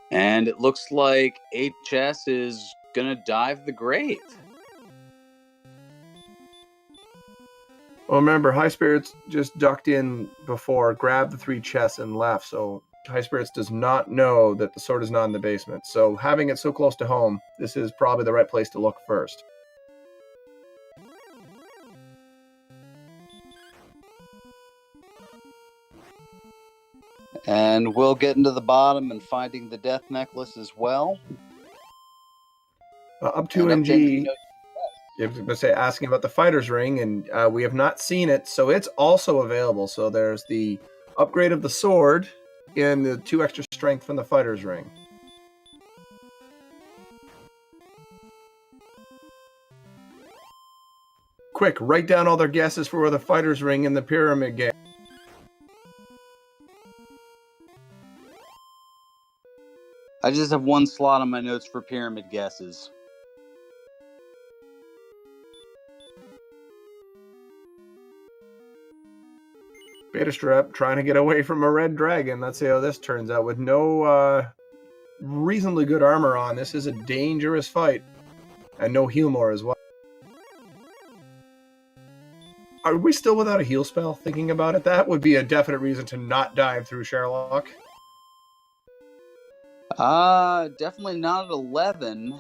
And it looks like HS is gonna dive the grave.
Well, remember, HighSpirits just ducked in before, grabbed the 3 chests, and left. So HighSpirits does not know that the sword is not in the basement. So having it so close to home, this is probably the right place to look first.
And we'll get into the bottom and finding the death necklace as well.
Up to NG. You have to say asking about the fighter's ring, and we have not seen it, so it's also available. So there's the upgrade of the sword and the 2 extra strength from the fighter's ring. Quick, write down all their guesses for the fighter's ring in the pyramid game.
I just have 1 slot on my notes for pyramid guesses.
Betastrep trying to get away from a red dragon. Let's see how this turns out. With no reasonably good armor on, this is a dangerous fight. And no heal more as well. Are we still without a heal spell? Thinking about it, that would be a definite reason to not dive through Sherlock.
Definitely not at 11.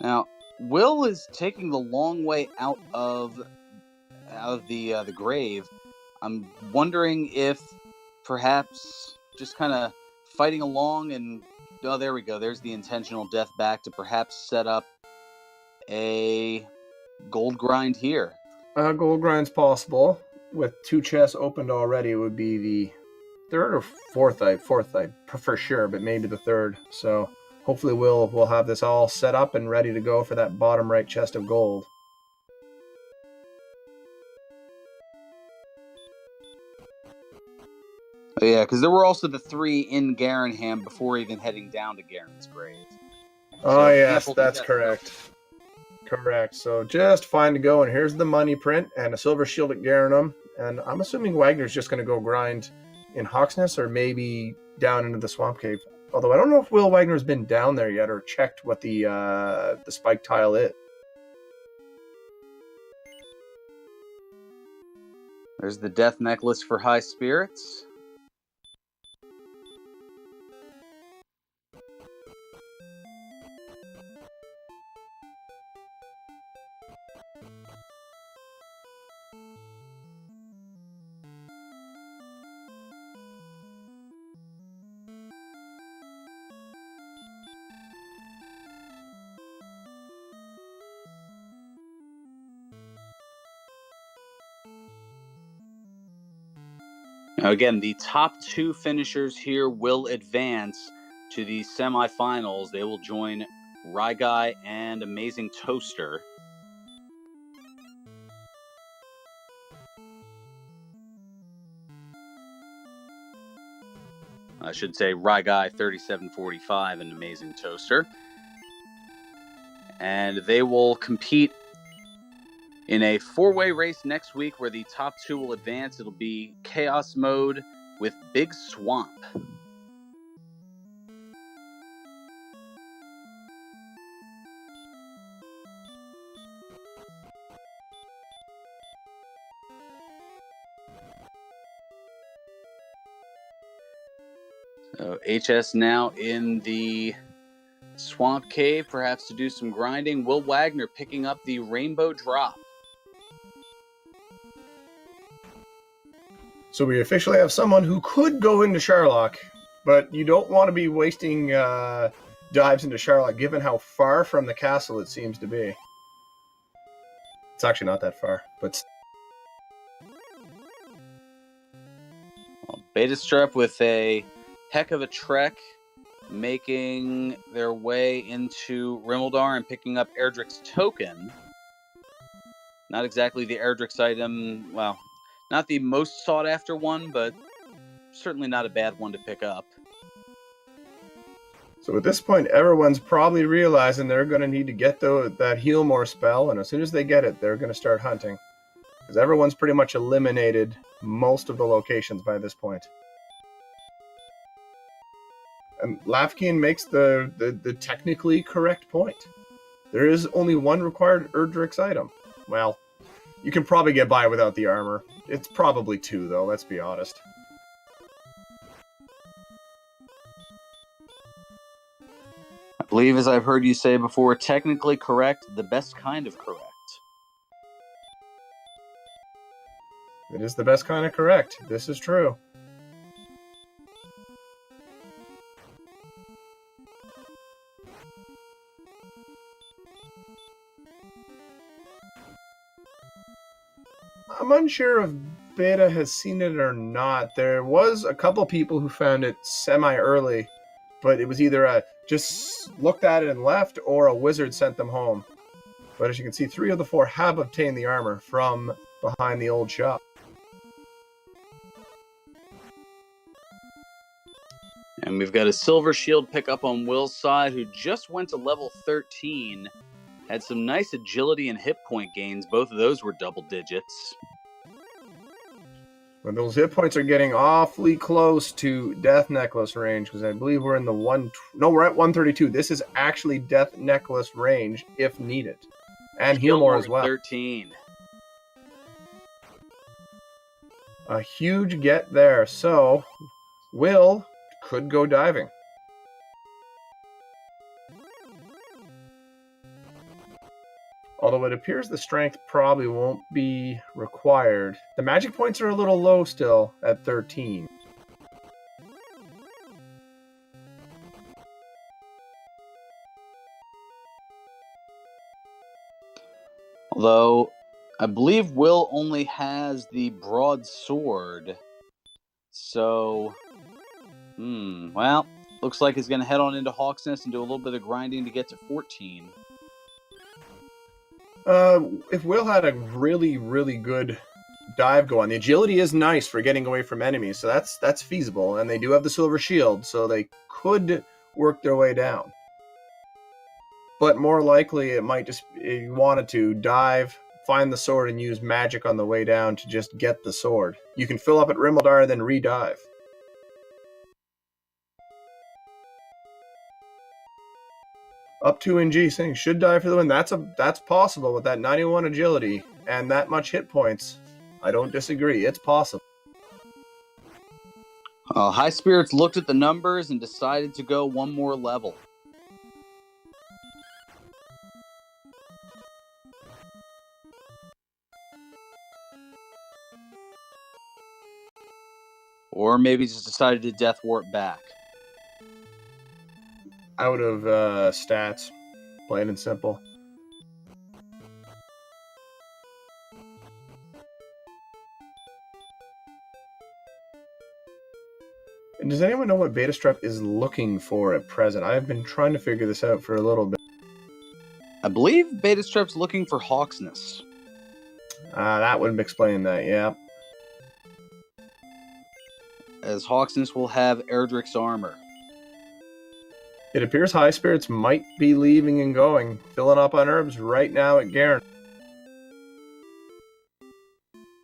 Now, Will is taking the long way out of the grave. I'm wondering if perhaps just kind of fighting along and there we go. There's the intentional death back to perhaps set up a gold grind here.
Gold grind's possible. With 2 chests opened already, it would be the third or fourth. Fourth, I for sure, but maybe the third. So hopefully we'll have this all set up and ready to go for that bottom right chest of gold.
Oh, yeah, because there were also the 3 in Garenham before even heading down to Garen's grave.
Oh, yes, that's correct. Correct. So just fine to go, and here's the money print and a silver shield at Garenham. And I'm assuming Wagner's just going to go grind in Hawksness or maybe down into the Swamp Cave. Although I don't know if Will Wagner's been down there yet or checked what the spike tile is.
There's the death necklace for HighSpirits. Now again, the top 2 finishers here will advance to the semifinals. They will join Rye Guy and Amazing Toaster. I should say Rye Guy 3745 and Amazing Toaster. And they will compete in a 4-way race next week where the top 2 will advance. It'll be Chaos Mode with Big Swamp. So HS now in the Swamp Cave, perhaps to do some grinding. Will Wagner picking up the Rainbow Drop.
So we officially have someone who could go into Sharlock, but you don't want to be wasting dives into Sharlock given how far from the castle it seems to be. It's actually not that far, but...
Well, betastrep with a heck of a trek, making their way into Rimeldar and picking up Erdrick's token. Not exactly the Erdrick's item, well, not the most sought after one, but certainly not a bad one to pick up.
So at this point, everyone's probably realizing they're going to need to get that Heal More spell, and as soon as they get it, they're going to start hunting. Because everyone's pretty much eliminated most of the locations by this point. And Lafkian makes the technically correct point. There is only one required Erdrick's item. Well, you can probably get by without the armor. It's probably 2, though, let's be honest.
I believe, as I've heard you say before, technically correct, the best kind of correct.
It is the best kind of correct. This is true. I'm unsure if Beta has seen it or not. There was a couple people who found it semi-early, but it was either just looked at it and left, or a wizard sent them home. But as you can see, 3 of the 4 have obtained the armor from behind the old shop.
And we've got a silver shield pickup on Will's side, who just went to level 13. Had some nice agility and hit point gains. Both of those were double digits.
But those hit points are getting awfully close to Death Necklace range, because I believe we're in the we're at 132. This is actually Death Necklace range if needed. And Heal More as well.
13.
A huge get there. So, Will could go diving. Although it appears the strength probably won't be required. The magic points are a little low still at 13.
Although, I believe Will only has the broadsword. So, well, looks like he's going to head on into Hawk's Nest and do a little bit of grinding to get to 14.
If Will had a really, really good dive going, the agility is nice for getting away from enemies, so that's feasible. And they do have the silver shield, so they could work their way down. But more likely, it might just, if you wanted to, dive, find the sword, and use magic on the way down to just get the sword. You can fill up at Rimmildar and then re-dive. Up 2 in G, saying should die for the win. That's possible with that 91 agility and that much hit points. I don't disagree. It's possible.
HighSpirits looked at the numbers and decided to go one more level. Or maybe just decided to death warp back.
Out of stats, plain and simple. And does anyone know what betastrep is looking for at present? I've been trying to figure this out for a little bit.
I believe betastrep's looking for Hawk's Nest.
That would explain that, yeah.
As Hawk's Nest will have Erdrick's armor.
It appears HighSpirits might be leaving and going, filling up on herbs right now at Garen.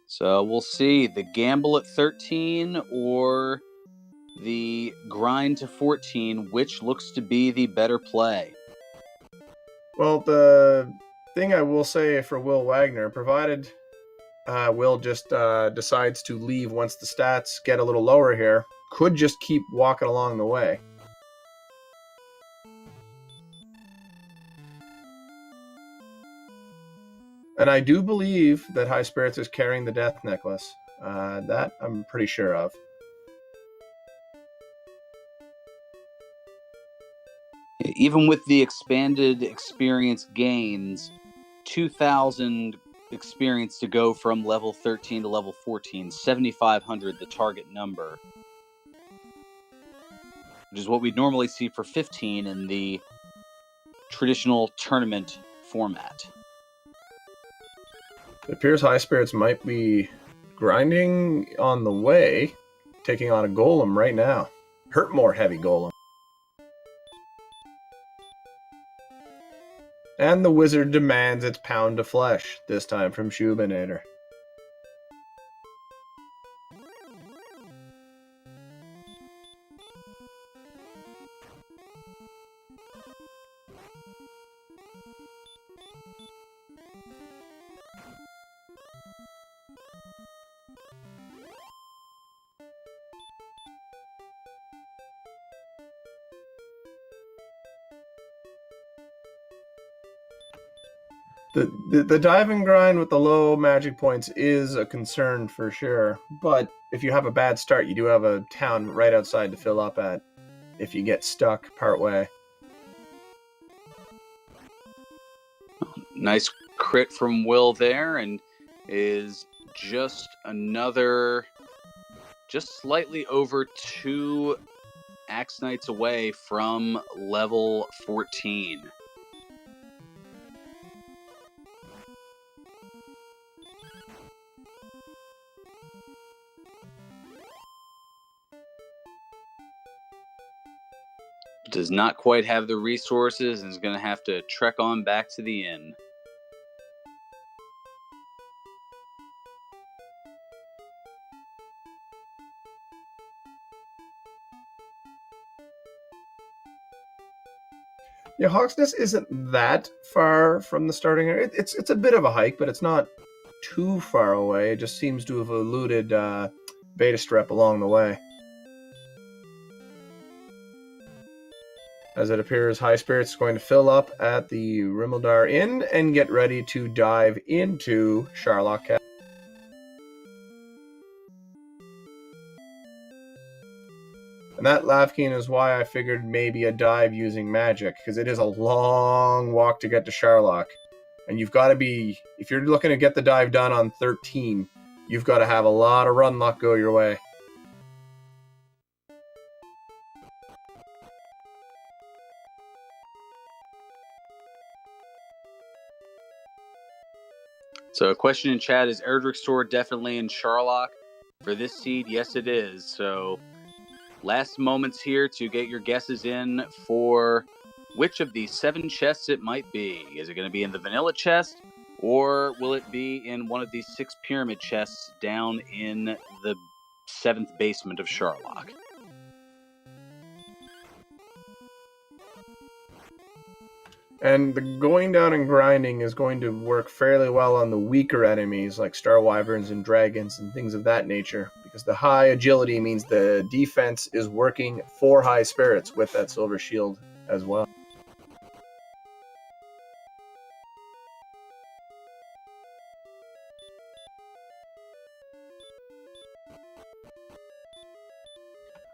So we'll see the gamble at 13 or the grind to 14, which looks to be the better play.
Well, the thing I will say for Will Wagner, provided Will just decides to leave once the stats get a little lower here, could just keep walking along the way. And I do believe that HighSpirits is carrying the death necklace. That I'm pretty sure of.
Even with the expanded experience gains, 2,000 experience to go from level 13 to level 14, 7,500 the target number, which is what we'd normally see for 15 in the traditional tournament format.
It appears HighSpirits might be grinding on the way, taking on a golem right now. Hurt more heavy golem. And the wizard demands its pound of flesh, this time from Shoobinator. The diving grind with the low magic points is a concern for sure, but if you have a bad start, you do have a town right outside to fill up at if you get stuck partway.
Nice crit from Will there, and is just another, just slightly over 2 Axe Knights away from level 14. Does not quite have the resources and is going to have to trek on back to the inn.
Yeah, Hawk's Nest isn't that far from the starting area. It's a bit of a hike, but it's not too far away. It just seems to have eluded betastrep along the way. As it appears, HighSpirits is going to fill up at the Rimmildar Inn and get ready to dive into Sharlock Castle. And that, Lavkeen, is why I figured maybe a dive using magic, because it is a long walk to get to Sharlock. And you've got to be, if you're looking to get the dive done on 13, you've got to have a lot of run luck go your way.
So a question in chat, is Erdrick Sword definitely in Sharlock for this seed? Yes, it is. So last moments here to get your guesses in for which of these 7 chests it might be. Is it going to be in the vanilla chest, or will it be in one of these 6 pyramid chests down in the 7th basement of Sharlock?
And the going down and grinding is going to work fairly well on the weaker enemies like Star Wyverns and Dragons and things of that nature, because the high agility means the defense is working for High Spirits with that Silver Shield as well.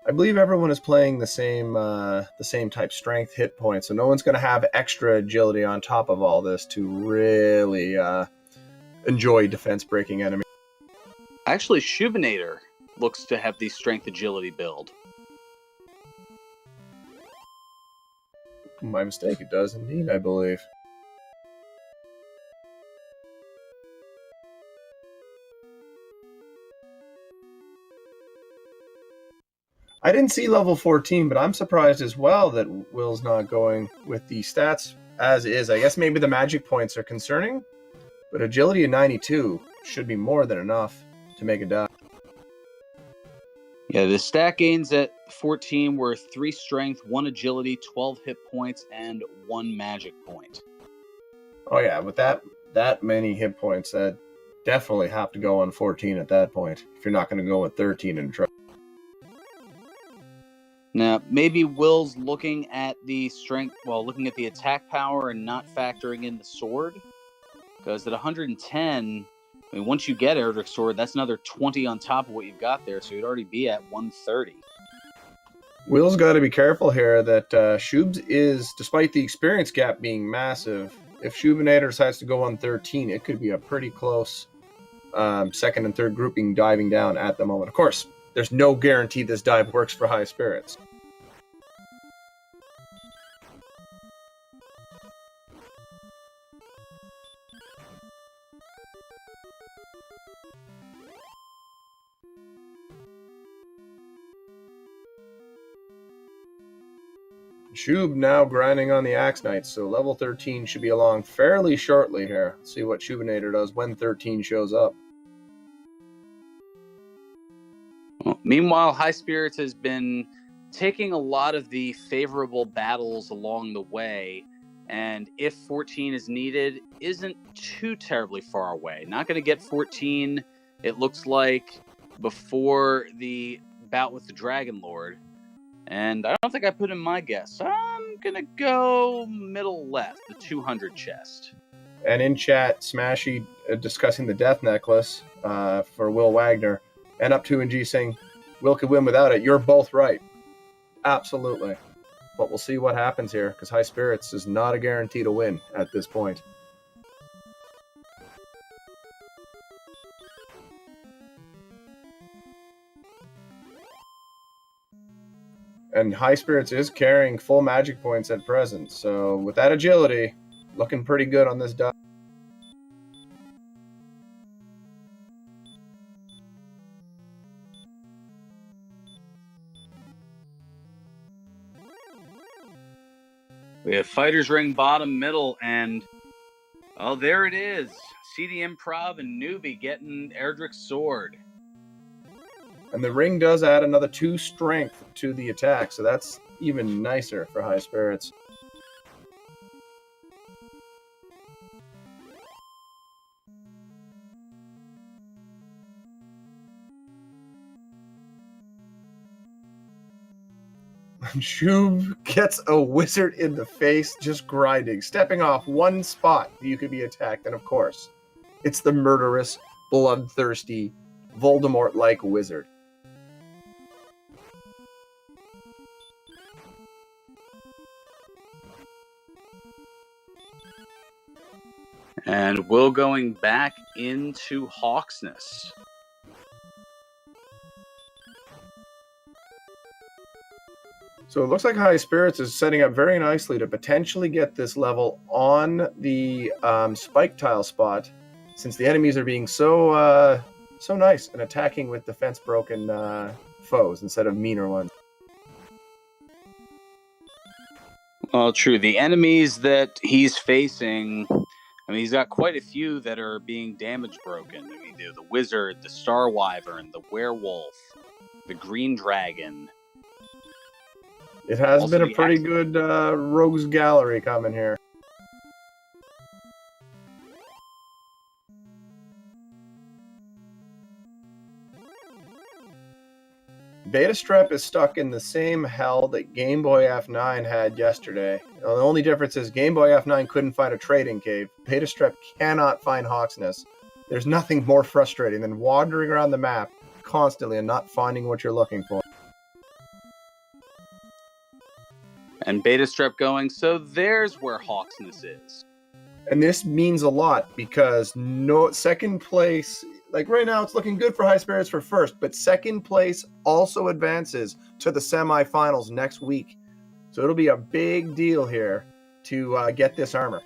I believe everyone is playing the same type strength hit points, so no one's going to have extra agility on top of all this to really enjoy defense breaking enemies.
Actually, Shoobinator looks to have the strength agility build.
My mistake, it does indeed, I believe. I didn't see level 14, but I'm surprised as well that Will's not going with the stats as is. I guess maybe the magic points are concerning, but agility of 92 should be more than enough to make a dive.
Yeah, the stat gains at 14 were 3 strength, 1 agility, 12 hit points, and 1 magic point.
Oh yeah, with that many hit points, that definitely have to go on 14 at that point, if you're not going to go with 13 and try.
Now, maybe Will's looking at the strength, looking at the attack power and not factoring in the sword. Because at 110, I mean, once you get Erdrick Sword, that's another 20 on top of what you've got there, so you'd already be at 130.
Will's got to be careful here that Shoobs is, despite the experience gap being massive, if Shoobinator decides to go on 13, it could be a pretty close second and third grouping diving down at the moment. Of course, there's no guarantee this dive works for High Spirits. Shoob now grinding on the Axe Knights, so level 13 should be along fairly shortly here. Let's see what Shoobinator does when 13 shows up.
Well, meanwhile, High Spirits has been taking a lot of the favorable battles along the way, and if 14 is needed, isn't too terribly far away. Not going to get 14, it looks like, before the bout with the Dragon Lord. And I don't think I put in my guess. I'm going to go middle left, the 200 chest.
And in chat, Smashy discussing the Death Necklace for Will Wagner, and up 2NG saying, Will could win without it. You're both right. Absolutely. But we'll see what happens here, because High Spirits is not a guarantee to win at this point. And High Spirits is carrying full magic points at present, so with that agility, looking pretty good on this dive.
We have Fighters Ring bottom, middle, and there it is. CD Improv and Newbie getting Erdrick's Sword.
And the ring does add another 2 strength to the attack, so that's even nicer for High Spirits. Shoob gets a wizard in the face just grinding, stepping off one spot you could be attacked, and of course, it's the murderous, bloodthirsty, Voldemort-like wizard.
And Will going back into Hawksness.
So it looks like HighSpirits is setting up very nicely to potentially get this level on the spike tile spot, since the enemies are being so nice and attacking with defense broken foes instead of meaner ones.
Well, true. The enemies that he's facing, I mean, he's got quite a few that are being damage broken. I mean, the wizard, the star wyvern, the werewolf, the green dragon.
It has
Also
been a
the
pretty good rogues gallery coming here. Betastrep is stuck in the same hell that Game Boy F9 had yesterday. The only difference is Game Boy F9 couldn't find a trading cave. Betastrep cannot find Hawksness. There's nothing more frustrating than wandering around the map constantly and not finding what you're looking for.
And Betastrep going, so there's where Hawksness is.
And this means a lot because no second place, like right now it's looking good for HighSpirits for first, but second place also advances to the semifinals next week. So it'll be a big deal here to get this armor.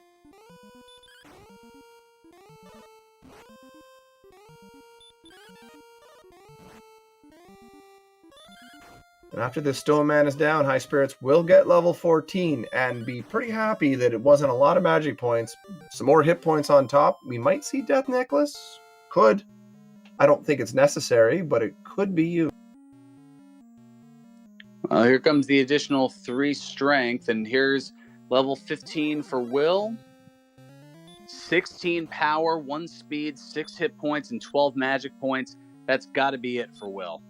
And after this Stone Man is down, HighSpirits will get level 14 and be pretty happy that it wasn't a lot of magic points. Some more hit points on top. We might see Death Necklace. Could. I don't think it's necessary, but it could be used.
Here comes the additional 3 strength, and here's level 15 for Will. 16 power, 1 speed, 6 hit points, and 12 magic points. That's got to be it for Will.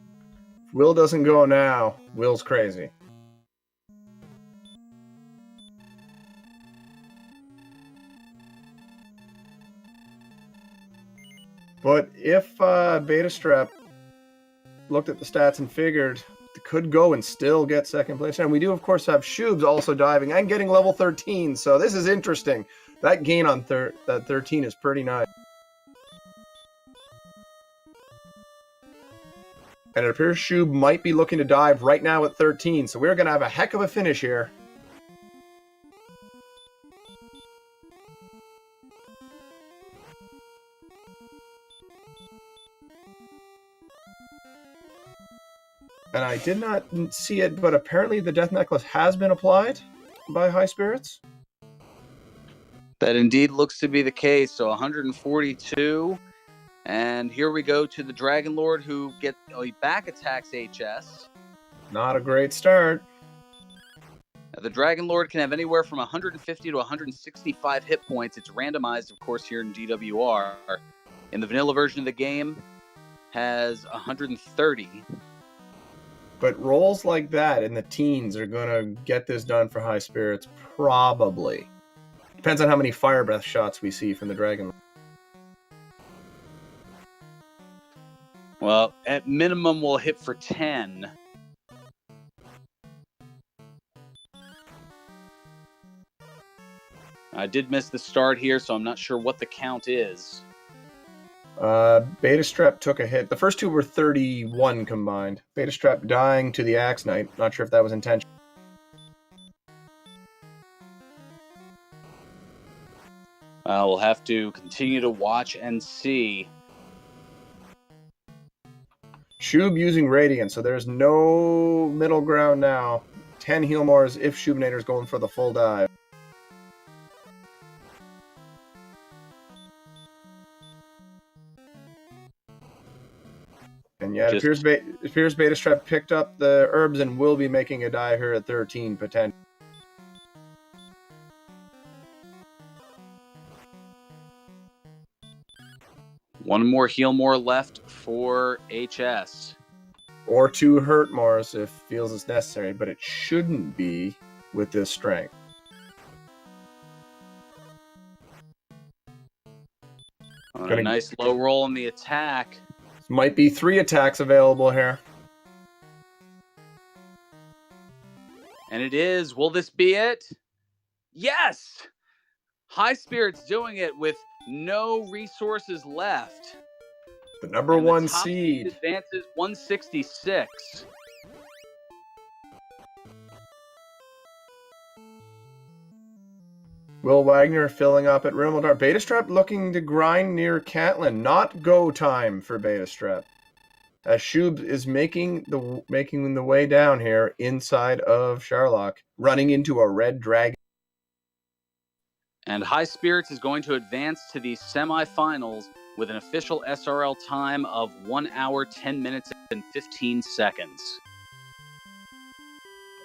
If Will doesn't go now, Will's crazy. But if Betastrep looked at the stats and figured it could go and still get second place, and we do of course have Shoobs also diving and getting level 13, so this is interesting. That gain on that 13 is pretty nice. And it appears Shoob might be looking to dive right now at 13, so we're going to have a heck of a finish here. And I did not see it, but apparently the Death Necklace has been applied by HighSpirits.
That indeed looks to be the case. So 142. And here we go to the Dragon Lord, who he back attacks HS.
Not a great start.
Now, the Dragon Lord can have anywhere from 150 to 165 hit points. It's randomized, of course, here in DWR. In the vanilla version of the game, has 130.
But rolls like that in the teens are going to get this done for HighSpirits, probably. Depends on how many Fire Breath shots we see from the Dragon Lord.
Well, at minimum, we'll hit for 10. I did miss the start here, so I'm not sure what the count is.
Betastrep took a hit. The first two were 31 combined. Betastrep dying to the Axe Knight. Not sure if that was intentional.
We'll have to continue to watch and see.
Shoob using Radiant, so there's no middle ground now. 10 heal mores if Shoobinator's going for the full dive. And yeah, it appears Betastrep picked up the herbs and will be making a dive here at 13 potential.
One more heal more left for HS.
Or 2 hurt mores if feels it's necessary, but it shouldn't be with this strength.
A nice low roll on the attack.
Might be 3 attacks available here.
And it is. Will this be it? Yes! HighSpirits doing it with No resources left.
The number
And the
one
top
seed.
advances 166.
Will Wagner filling up at Rimmelsdorf. Betastrep looking to grind near Catlin. Not go time for Betastrep. As Shoob is making the way down here inside of Sharlock, running into a red dragon.
And HighSpirits is going to advance to the semifinals with an official SRL time of 1 hour, 10 minutes, and 15 seconds.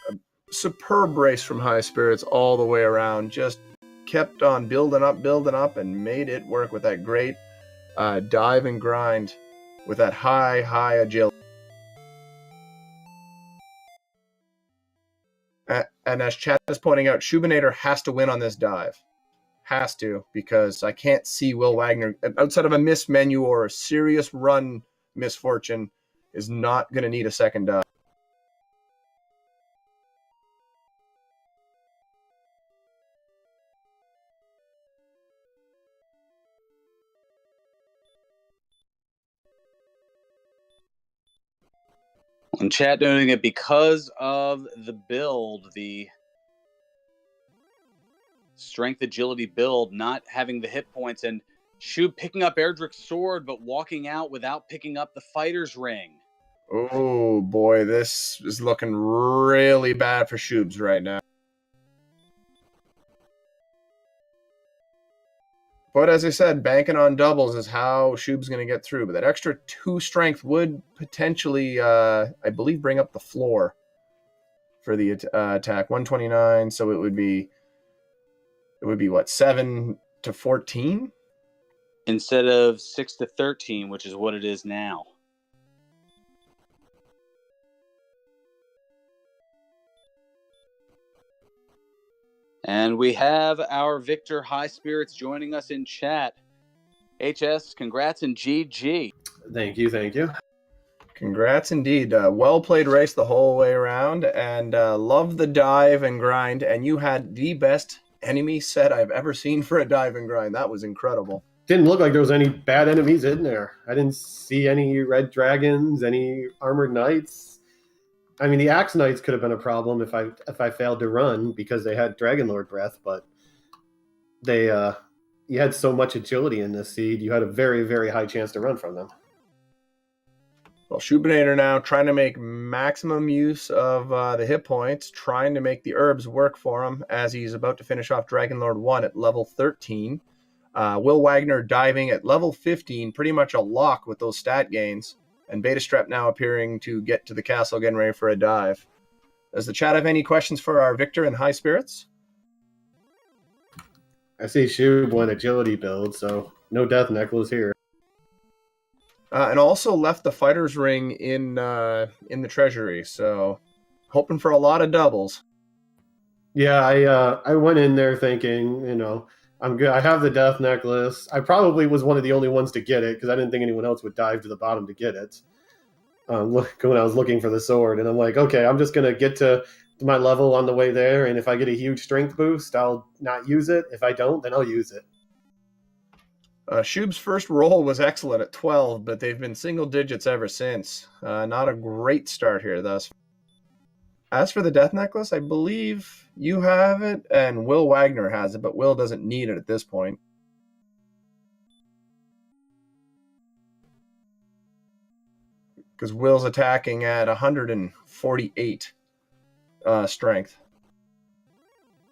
A superb race from HighSpirits all the way around. Just kept on building up, and made it work with that great dive and grind with that high agility. And as Chad is pointing out, Shoobinator has to win on this dive. Has to, because I can't see Will Wagner, outside of a miss menu or a serious run misfortune, is not going to need a second dive.
And chat noting that because of the build, the strength agility build, not having the hit points, and Shoob picking up Erdrick's sword but walking out without picking up the fighter's ring.
Oh boy, this is looking really bad for Shoobs right now. But as I said, banking on doubles is how Shoob's going to get through. But that extra 2 strength would potentially, I believe, bring up the floor for the attack. 129, so it would be what, 7 to 14?
Instead of 6 to 13, which is what it is now. And we have our Victor HighSpirits joining us in chat. HS, congrats, and GG.
Thank you.
Congrats indeed. Well played race the whole way around, and love the dive and grind. And you had the best enemy set I've ever seen for a dive and grind. That was incredible.
Didn't look like there was any bad enemies in there. I didn't see any red dragons, any armored knights. I mean, the Axe Knights could have been a problem if I failed to run because they had Dragonlord breath, but they you had so much agility in this seed, you had a very, very high chance to run from them.
Well, Shoobinator now trying to make maximum use of the hit points, trying to make the herbs work for him as he's about to finish off Dragonlord 1 at level 13. Will Wagner diving at level 15, pretty much a lock with those stat gains. And Betastrep now appearing to get to the castle, getting ready for a dive. Does the chat have any questions for our Victor and HighSpirits?
I see Shoob won agility build, so no death necklace here.
And also left the fighter's ring in the treasury, so hoping for a lot of doubles.
Yeah, I went in there thinking, I'm good. I have the death necklace. I probably was one of the only ones to get it because I didn't think anyone else would dive to the bottom to get it. When I was looking for the sword, and I'm like, okay, I'm just gonna get to my level on the way there, and if I get a huge strength boost, I'll not use it. If I don't, then I'll use it.
Shoob's first roll was excellent at 12, but they've been single digits ever since. Not a great start here thus. As for the death necklace, I believe you have it and Will Wagner has it, but Will doesn't need it at this point. Because Will's attacking at 148 strength.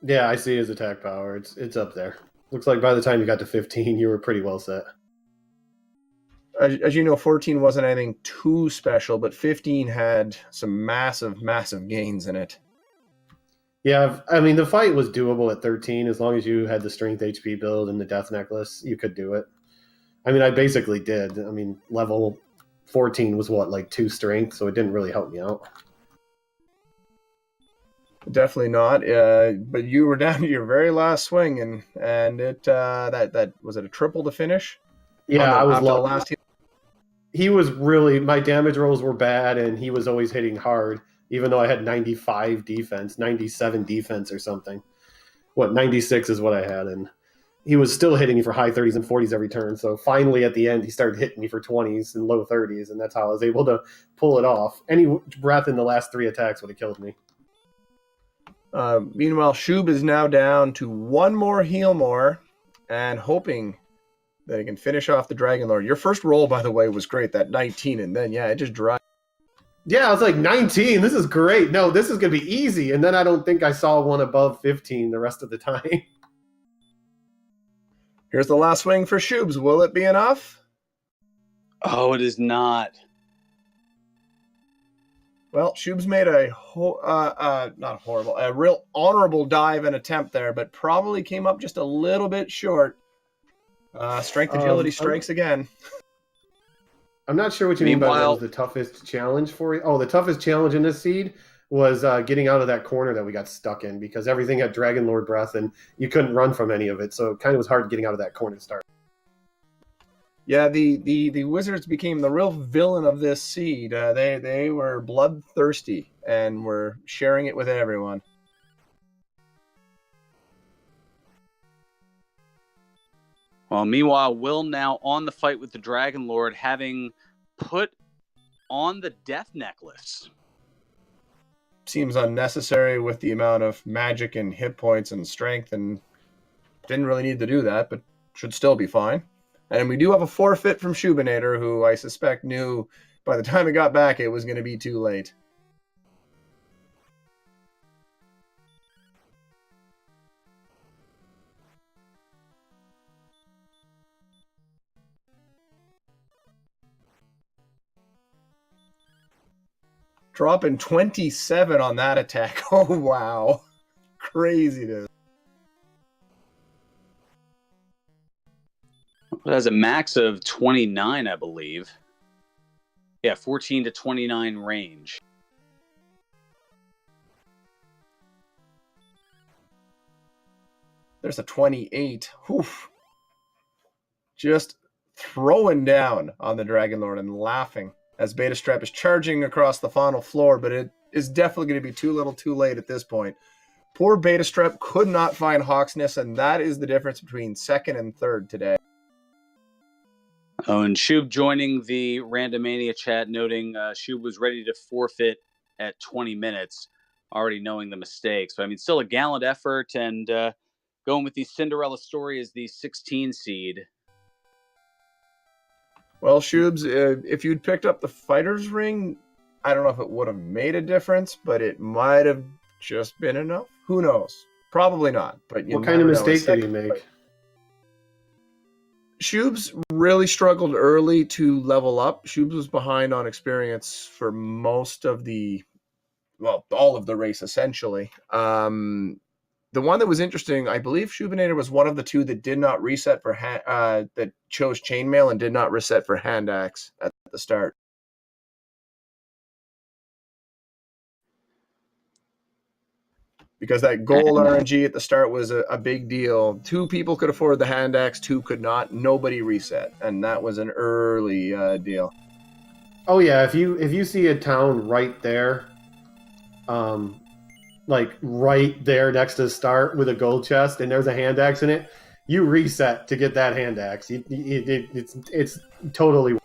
Yeah, I see his attack power. It's up there. Looks like by the time you got to 15, you were pretty well set.
As you know, 14 wasn't anything too special, but 15 had some massive gains in it.
Yeah, I mean, the fight was doable at 13. As long as you had the strength HP build and the death necklace, you could do it. I mean, I basically did. I mean, level 14 was what, like 2 strength, so it didn't really help me out.
Definitely not. But you were down to your very last swing, and it that was it a triple to finish?
Yeah, I was
after
low.
The last.
He was really, my damage rolls were bad, and he was always hitting hard, even though I had 95 defense, 97 defense or something. 96 is what I had, and he was still hitting me for high 30s and 40s every turn. So finally, at the end, he started hitting me for 20s and low 30s, and that's how I was able to pull it off. Any breath in the last 3 attacks would have killed me.
Meanwhile, Shoob is now down to one more heal more and hoping that he can finish off the Dragon Lord. Your first roll, by the way, was great, that 19, and then, yeah, it just dried.
Yeah, I was like, 19, this is great. No, this is going to be easy. And then I don't think I saw one above 15 the rest of the time.
Here's the last swing for Shoobs. Will it be enough?
Oh, it is not.
Well, Shoobs made a real honorable dive and attempt there, but probably came up just a little bit short. Strength agility strikes again.
I'm not sure what you mean by what was the toughest challenge for you. Oh, the toughest challenge in this seed was getting out of that corner that we got stuck in, because everything had Dragon Lord breath and you couldn't run from any of it. So it kind of was hard getting out of that corner to start.
Yeah, the Wizards became the real villain of this seed. They were bloodthirsty and were sharing it with everyone.
Well, meanwhile, Will now on the fight with the Dragon Lord, having put on the Death Necklace.
Seems unnecessary with the amount of magic and hit points and strength, and didn't really need to do that, but should still be fine. And we do have a forfeit from Shoobinator, who I suspect knew by the time it got back it was going to be too late. Dropping 27 on that attack. Oh, wow. Craziness.
It has a max of 29, I believe. Yeah, 14 to 29 range.
There's a 28. Oof. Just throwing down on the Dragon Lord and laughing as Betastrep is charging across the final floor, but it is definitely going to be too little too late at this point. Poor Betastrep could not find Hawksness, and that is the difference between second and third today.
Oh, and Shoob joining the Randomania chat, noting Shoob was ready to forfeit at 20 minutes, already knowing the mistake. So, I mean, still a gallant effort, and going with the Cinderella story as the 16 seed.
Well, Shoobs, if you'd picked up the fighter's ring, I don't know if it would have made a difference, but it might have just been enough. Who knows? Probably not. But
what kind of mistake did he make?
Shoobs really struggled early to level up. Shoobs was behind on experience for most of all of the race, essentially. The one that was interesting, I believe Shoobinator was one of the two that did not reset for that chose chainmail and did not reset for hand axe at the start. Because that gold RNG at the start was a big deal. 2 people could afford the hand axe, 2 could not. Nobody reset, and that was an early deal.
Oh yeah, if you see a town right there, like right there next to the start with a gold chest, and there's a hand axe in it, you reset to get that hand axe. It's totally.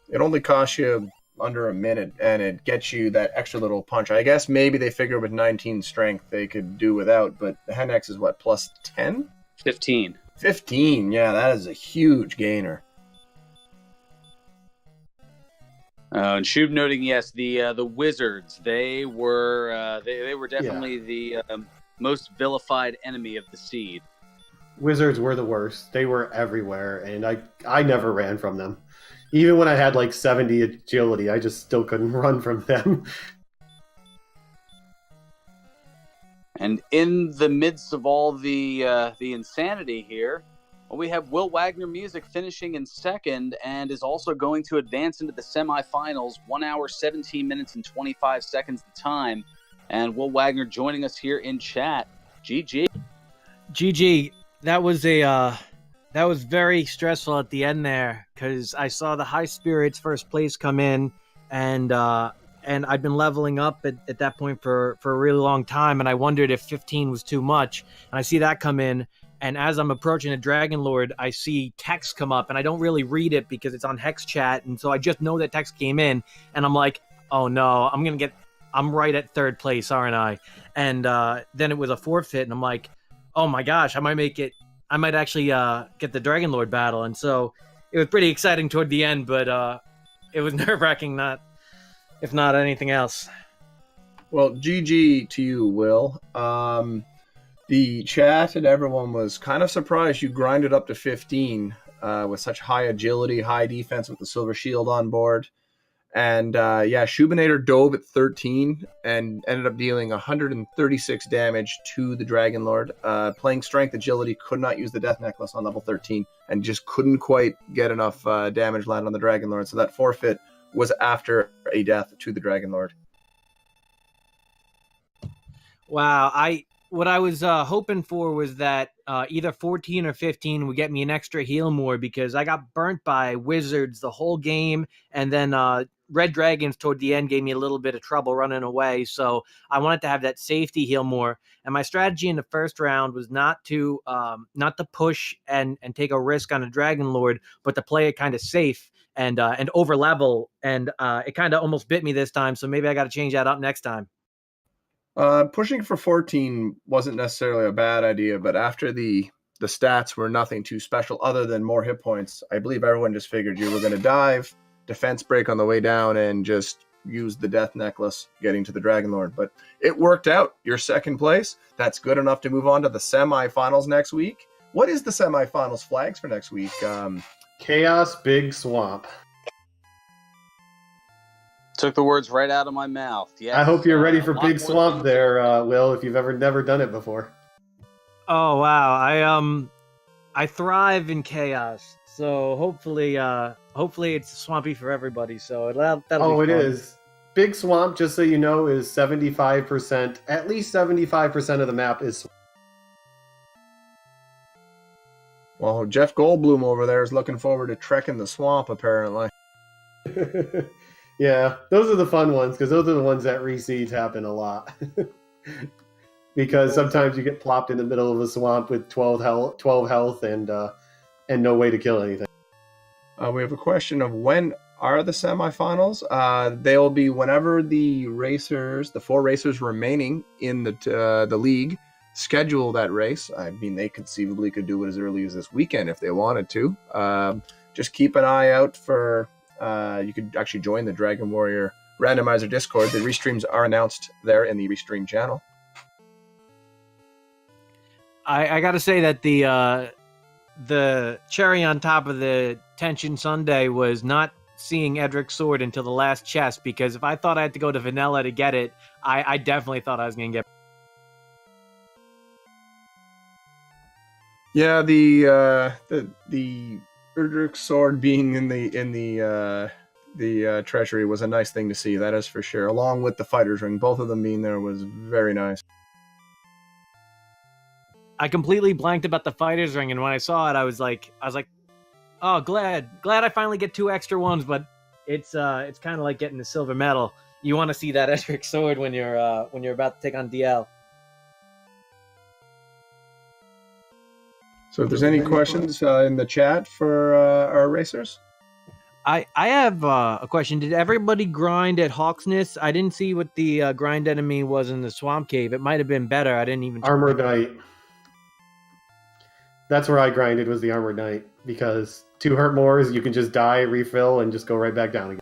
It only costs you under a minute, and it gets you that extra little punch. I guess maybe they figure with 19 strength they could do without, but the hand axe is what, plus 10?
15.
15, yeah, that is a huge gainer.
And Shoob noting, yes, the Wizards, they were definitely the most vilified enemy of the seed.
Wizards were the worst. They were everywhere, and I never ran from them. Even when I had like 70 agility, I just still couldn't run from them.
And in the midst of all the insanity here, we have WillWagnerMusic finishing in second and is also going to advance into the semifinals. 1 hour, 17 minutes, and 25 seconds the time. And Will Wagner joining us here in chat. GG.
GG. That was very stressful at the end there, because I saw the HighSpirits first place come in, and I'd been leveling up at that point for a really long time, and I wondered if 15 was too much. And I see that come in, And as I'm approaching the Dragon Lord, I see text come up, and I don't really read it because it's on Hex Chat, and so I just know that text came in, and I'm like, oh no, I'm right at third place, aren't I? And then it was a forfeit, and I'm like, oh my gosh, I might actually get the Dragon Lord battle. And so it was pretty exciting toward the end, but it was nerve-wracking, if not anything else.
Well, GG to you, Will. The chat and everyone was kind of surprised you grinded up to 15 with such high agility, high defense with the Silver Shield on board. And Shoobinator dove at 13 and ended up dealing 136 damage to the Dragon Lord. Playing Strength Agility, could not use the Death Necklace on level 13 and just couldn't quite get enough damage land on the Dragon Lord. So that forfeit was after a death to the Dragon Lord.
Wow, what I was hoping for was that either 14 or 15 would get me an extra heal more, because I got burnt by wizards the whole game, and then red dragons toward the end gave me a little bit of trouble running away. So I wanted to have that safety heal more. And my strategy in the first round was not to push and take a risk on a Dragon Lord, but to play it kind of safe and over level. And it kind of almost bit me this time. So maybe I got to change that up next time.
Pushing for 14 wasn't necessarily a bad idea, but after the stats were nothing too special other than more hit points, I believe everyone just figured you were going to dive, defense break on the way down, and just use the Death Necklace getting to the Dragon Lord. But it worked out. You're second place. That's good enough to move on to the semifinals next week. What is the semifinals flags for next week?
Chaos Big Swamp.
Took the words right out of my mouth. Yes.
I hope you're ready for Big Swamp there, Will, if you've never done it before.
Oh wow, I thrive in chaos, so hopefully it's swampy for everybody. So that'll be fun.
It is. Big Swamp, just so you know, is 75%. At least 75% of the map is.
Well, Jeff Goldblum over there is looking forward to trekking the swamp, apparently.
Yeah, those are the fun ones, because those are the ones that reseeds happen a lot. Because sometimes you get plopped in the middle of a swamp with 12 health and no way to kill anything.
We have a question of when are the semifinals? They'll be whenever the 4 racers remaining in the league schedule that race. I mean, they conceivably could do it as early as this weekend if they wanted to. Just keep an eye out for... you could actually join the Dragon Warrior Randomizer Discord. The restreams are announced there in the restream channel.
I got to say that the cherry on top of the tension sundae was not seeing Edric's sword until the last chest, because if I thought I had to go to vanilla to get it, I definitely thought I was going to get.
Yeah, the Edric's sword being in the treasury was a nice thing to see. That is for sure. Along with the fighter's ring, both of them being there was very nice.
I completely blanked about the fighter's ring, and when I saw it, I was like, oh, glad I finally get 2 extra ones. But it's kind of like getting the silver medal. You want to see that Edric sword when you're about to take on DL.
So if there's any questions in the chat for our racers?
I have a question. Did everybody grind at Hawksness? I didn't see what the grind enemy was in the Swamp Cave. It might have been better. I didn't even...
Armor Knight. That's where I grinded, was the Armor Knight, because 2 hurt mores, you can just die, refill, and just go right back down again.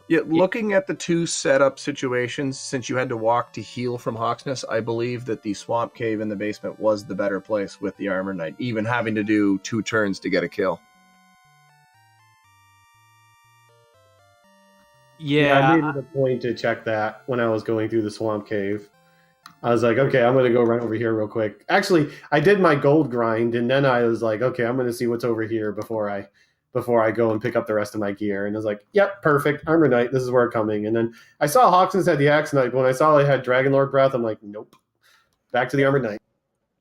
Yeah, looking at the 2 setup situations, since you had to walk to heal from Hawksness, I believe that the Swamp Cave in the basement was the better place with the Armor Knight, even having to do 2 turns to get a kill.
Yeah, I made it a point to check that when I was going through the Swamp Cave. I was like, okay, I'm going to go right over here real quick. Actually, I did my gold grind, and then I was like, okay, I'm going to see what's over here before I go and pick up the rest of my gear. And I was like, yep, perfect. Armor Knight, this is where I'm coming. And then I saw Hawkson's had the Axe Knight, but when I saw it had Dragon Lord Breath, I'm like, nope. Back to the Armor Knight.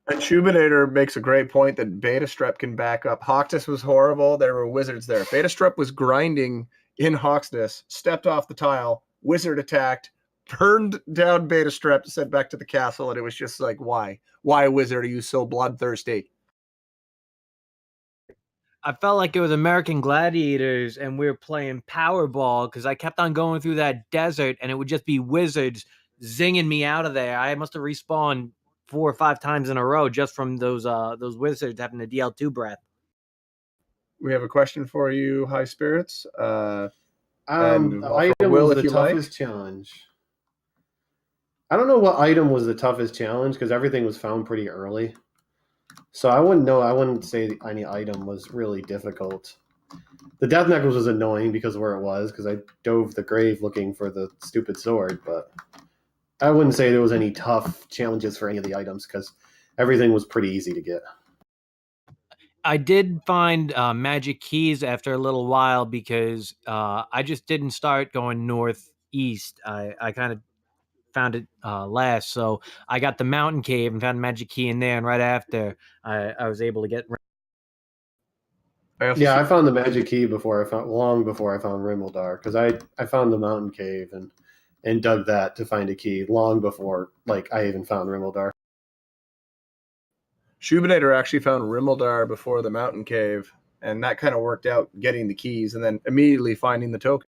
And Shoobinator makes a great point that betastrep can back up. Hawksness was horrible. There were wizards there. Betastrep was grinding in Hawksness, stepped off the tile, wizard attacked, burned down betastrep, sent back to the castle, and it was just like, why? Why, wizard, are you so bloodthirsty?
I felt like it was American Gladiators and we were playing Powerball because I kept on going through that desert and it would just be wizards zinging me out of there. I must have respawned 4 or 5 times in a row just from those wizards having the DL2 breath.
We have a question for you, High Spirits.
The
for
item
Will,
was
if
the
you like.
toughest challenge. I don't know what item was the toughest challenge because everything was found pretty early. So I wouldn't know. I wouldn't say any item was really difficult. The death necklace was annoying because of where it was, because I dove the grave looking for the stupid sword, but I wouldn't say there was any tough challenges for any of the items because everything was pretty easy to get.
I did find magic keys after a little while because I just didn't start going northeast. I kind of found it last, so I got the mountain cave and found a magic key in there, and right after I was able to get.
I found the magic key long before I found Rimildar, because I found the mountain cave and dug that to find a key long before I even found Rimildar.
Shoobinator actually found Rimildar before the mountain cave, and that kind of worked out, getting the keys and then immediately finding the token.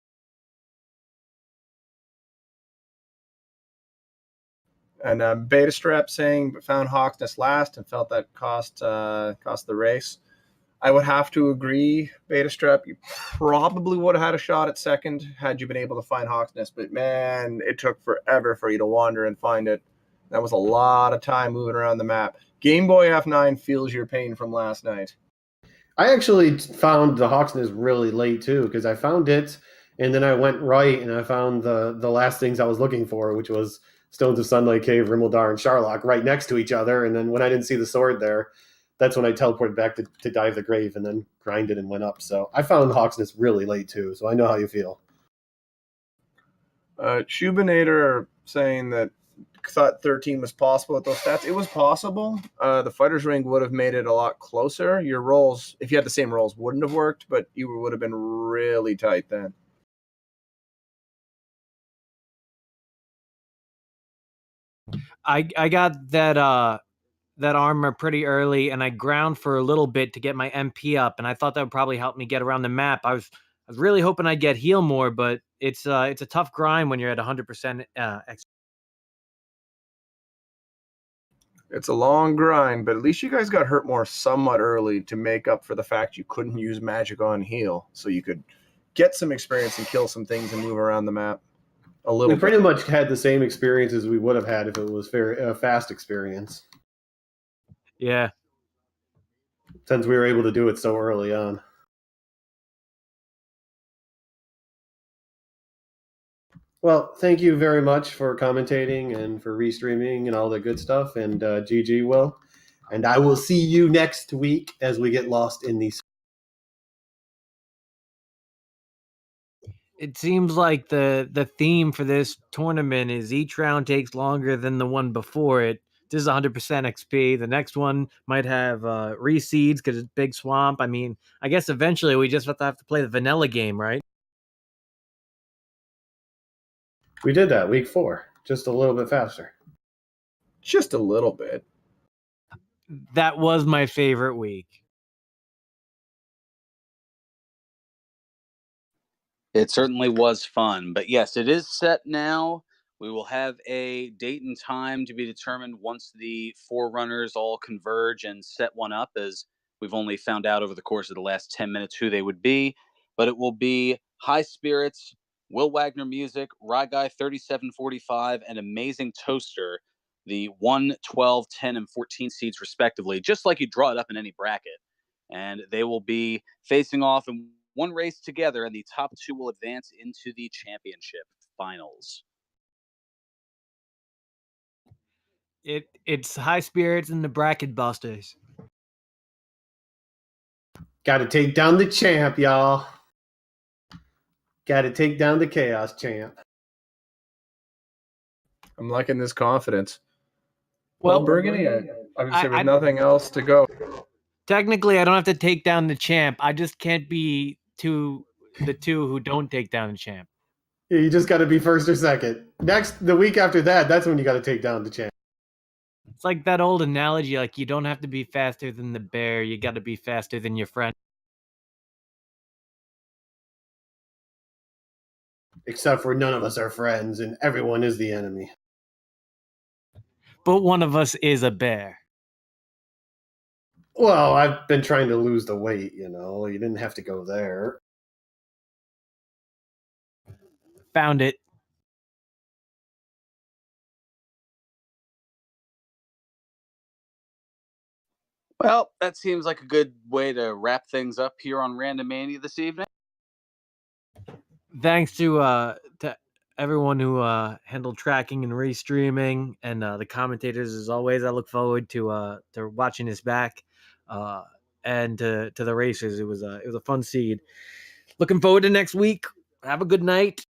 And Betastrep saying found Hawksness last and felt that cost the race. I would have to agree, Betastrep. You probably would have had a shot at second had you been able to find Hawksness, but man, it took forever for you to wander and find it. That was a lot of time moving around the map. Game Boy F9 feels your pain from last night.
I actually found the Hawksness really late too, because I found it and then I went right and I found the last things I was looking for, which was Stones of Sunlight Cave, Rimildar, and Sharlock right next to each other. And then when I didn't see the sword there, that's when I teleported back to dive the grave and then grinded and went up. So I found Hawksness really late too, so I know how you feel.
Shoobinator saying that thought 13 was possible with those stats. It was possible. The fighter's ring would have made it a lot closer. Your rolls, if you had the same rolls, wouldn't have worked, but you would have been really tight then.
I got that armor pretty early, and I ground for a little bit to get my MP up, and I thought that would probably help me get around the map. I was really hoping I'd get heal more, but it's a tough grind when you're at 100% XP.
It's a long grind, but at least you guys got hurt more somewhat early to make up for the fact you couldn't use magic on heal, so you could get some experience and kill some things and move around the map a little bit.
We pretty much had the same experience as we would have had if it was a fast experience.
Yeah.
Since we were able to do it so early on. Well, thank you very much for commentating and for restreaming and all the good stuff. And GG, Will. And I will see you next week as we get lost in these.
It seems like the theme for this tournament is each round takes longer than the one before it. This is 100% XP. The next one might have reseeds because it's big swamp. I mean, I guess eventually we just have to play the vanilla game, right?
We did that week 4, just a little bit faster.
Just a little bit.
That was my favorite week.
It certainly was fun. But yes, it is set now. We will have a date and time to be determined once the forerunners all converge and set one up, as we've only found out over the course of the last 10 minutes who they would be. But it will be HighSpirits, WillWagnerMusic, Ryguy 3745, and Amazing Toaster, the 1, 12, 10, and 14 seeds respectively, just like you draw it up in any bracket. And they will be facing off in one race together, and the top 2 will advance into the championship finals.
It's HighSpirits and the Bracket Busters.
Got to take down the champ, y'all. Got to take down the Chaos champ.
I'm liking this confidence.
Well,
Burgundy, I would say with nothing else to go.
Technically, I don't have to take down the champ. I just can't be the two who don't take down the champ.
Yeah, you just got to be first or second. The week after that, that's when you got to take down the champ.
It's like that old analogy, like you don't have to be faster than the bear, you got to be faster than your friend.
except for none of us are friends and everyone is the enemy.
But one of us is a bear.
Well, I've been trying to lose the weight, you know. You didn't have to go there.
Found it.
Well, that seems like a good way to wrap things up here on Random Mania this evening.
Thanks to everyone who handled tracking and restreaming, and the commentators as always. I look forward to watching this back, and to the racers. It was a fun seed. Looking forward to next week. Have a good night.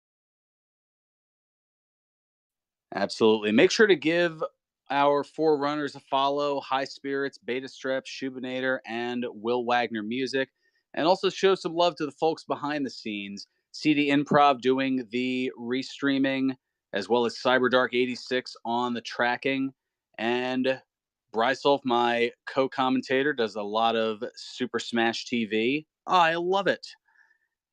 Absolutely. Make sure to give our four runners a follow: HighSpirits, Betastrep, Shoobinator, and WillWagnerMusic. And also show some love to the folks behind the scenes: CD Improv doing the restreaming, as well as CyberDark86 on the tracking. And Brysolf, my co-commentator, does a lot of Super Smash TV. Oh, I love it.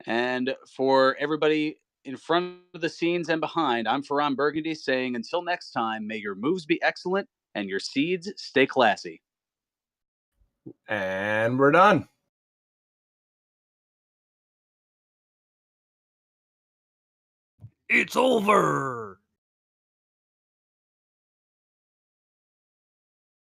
And for everybody in front of the scenes and behind, I'm Ferran Burgundy saying until next time, may your moves be excellent and your seeds stay classy.
And we're done.
It's over.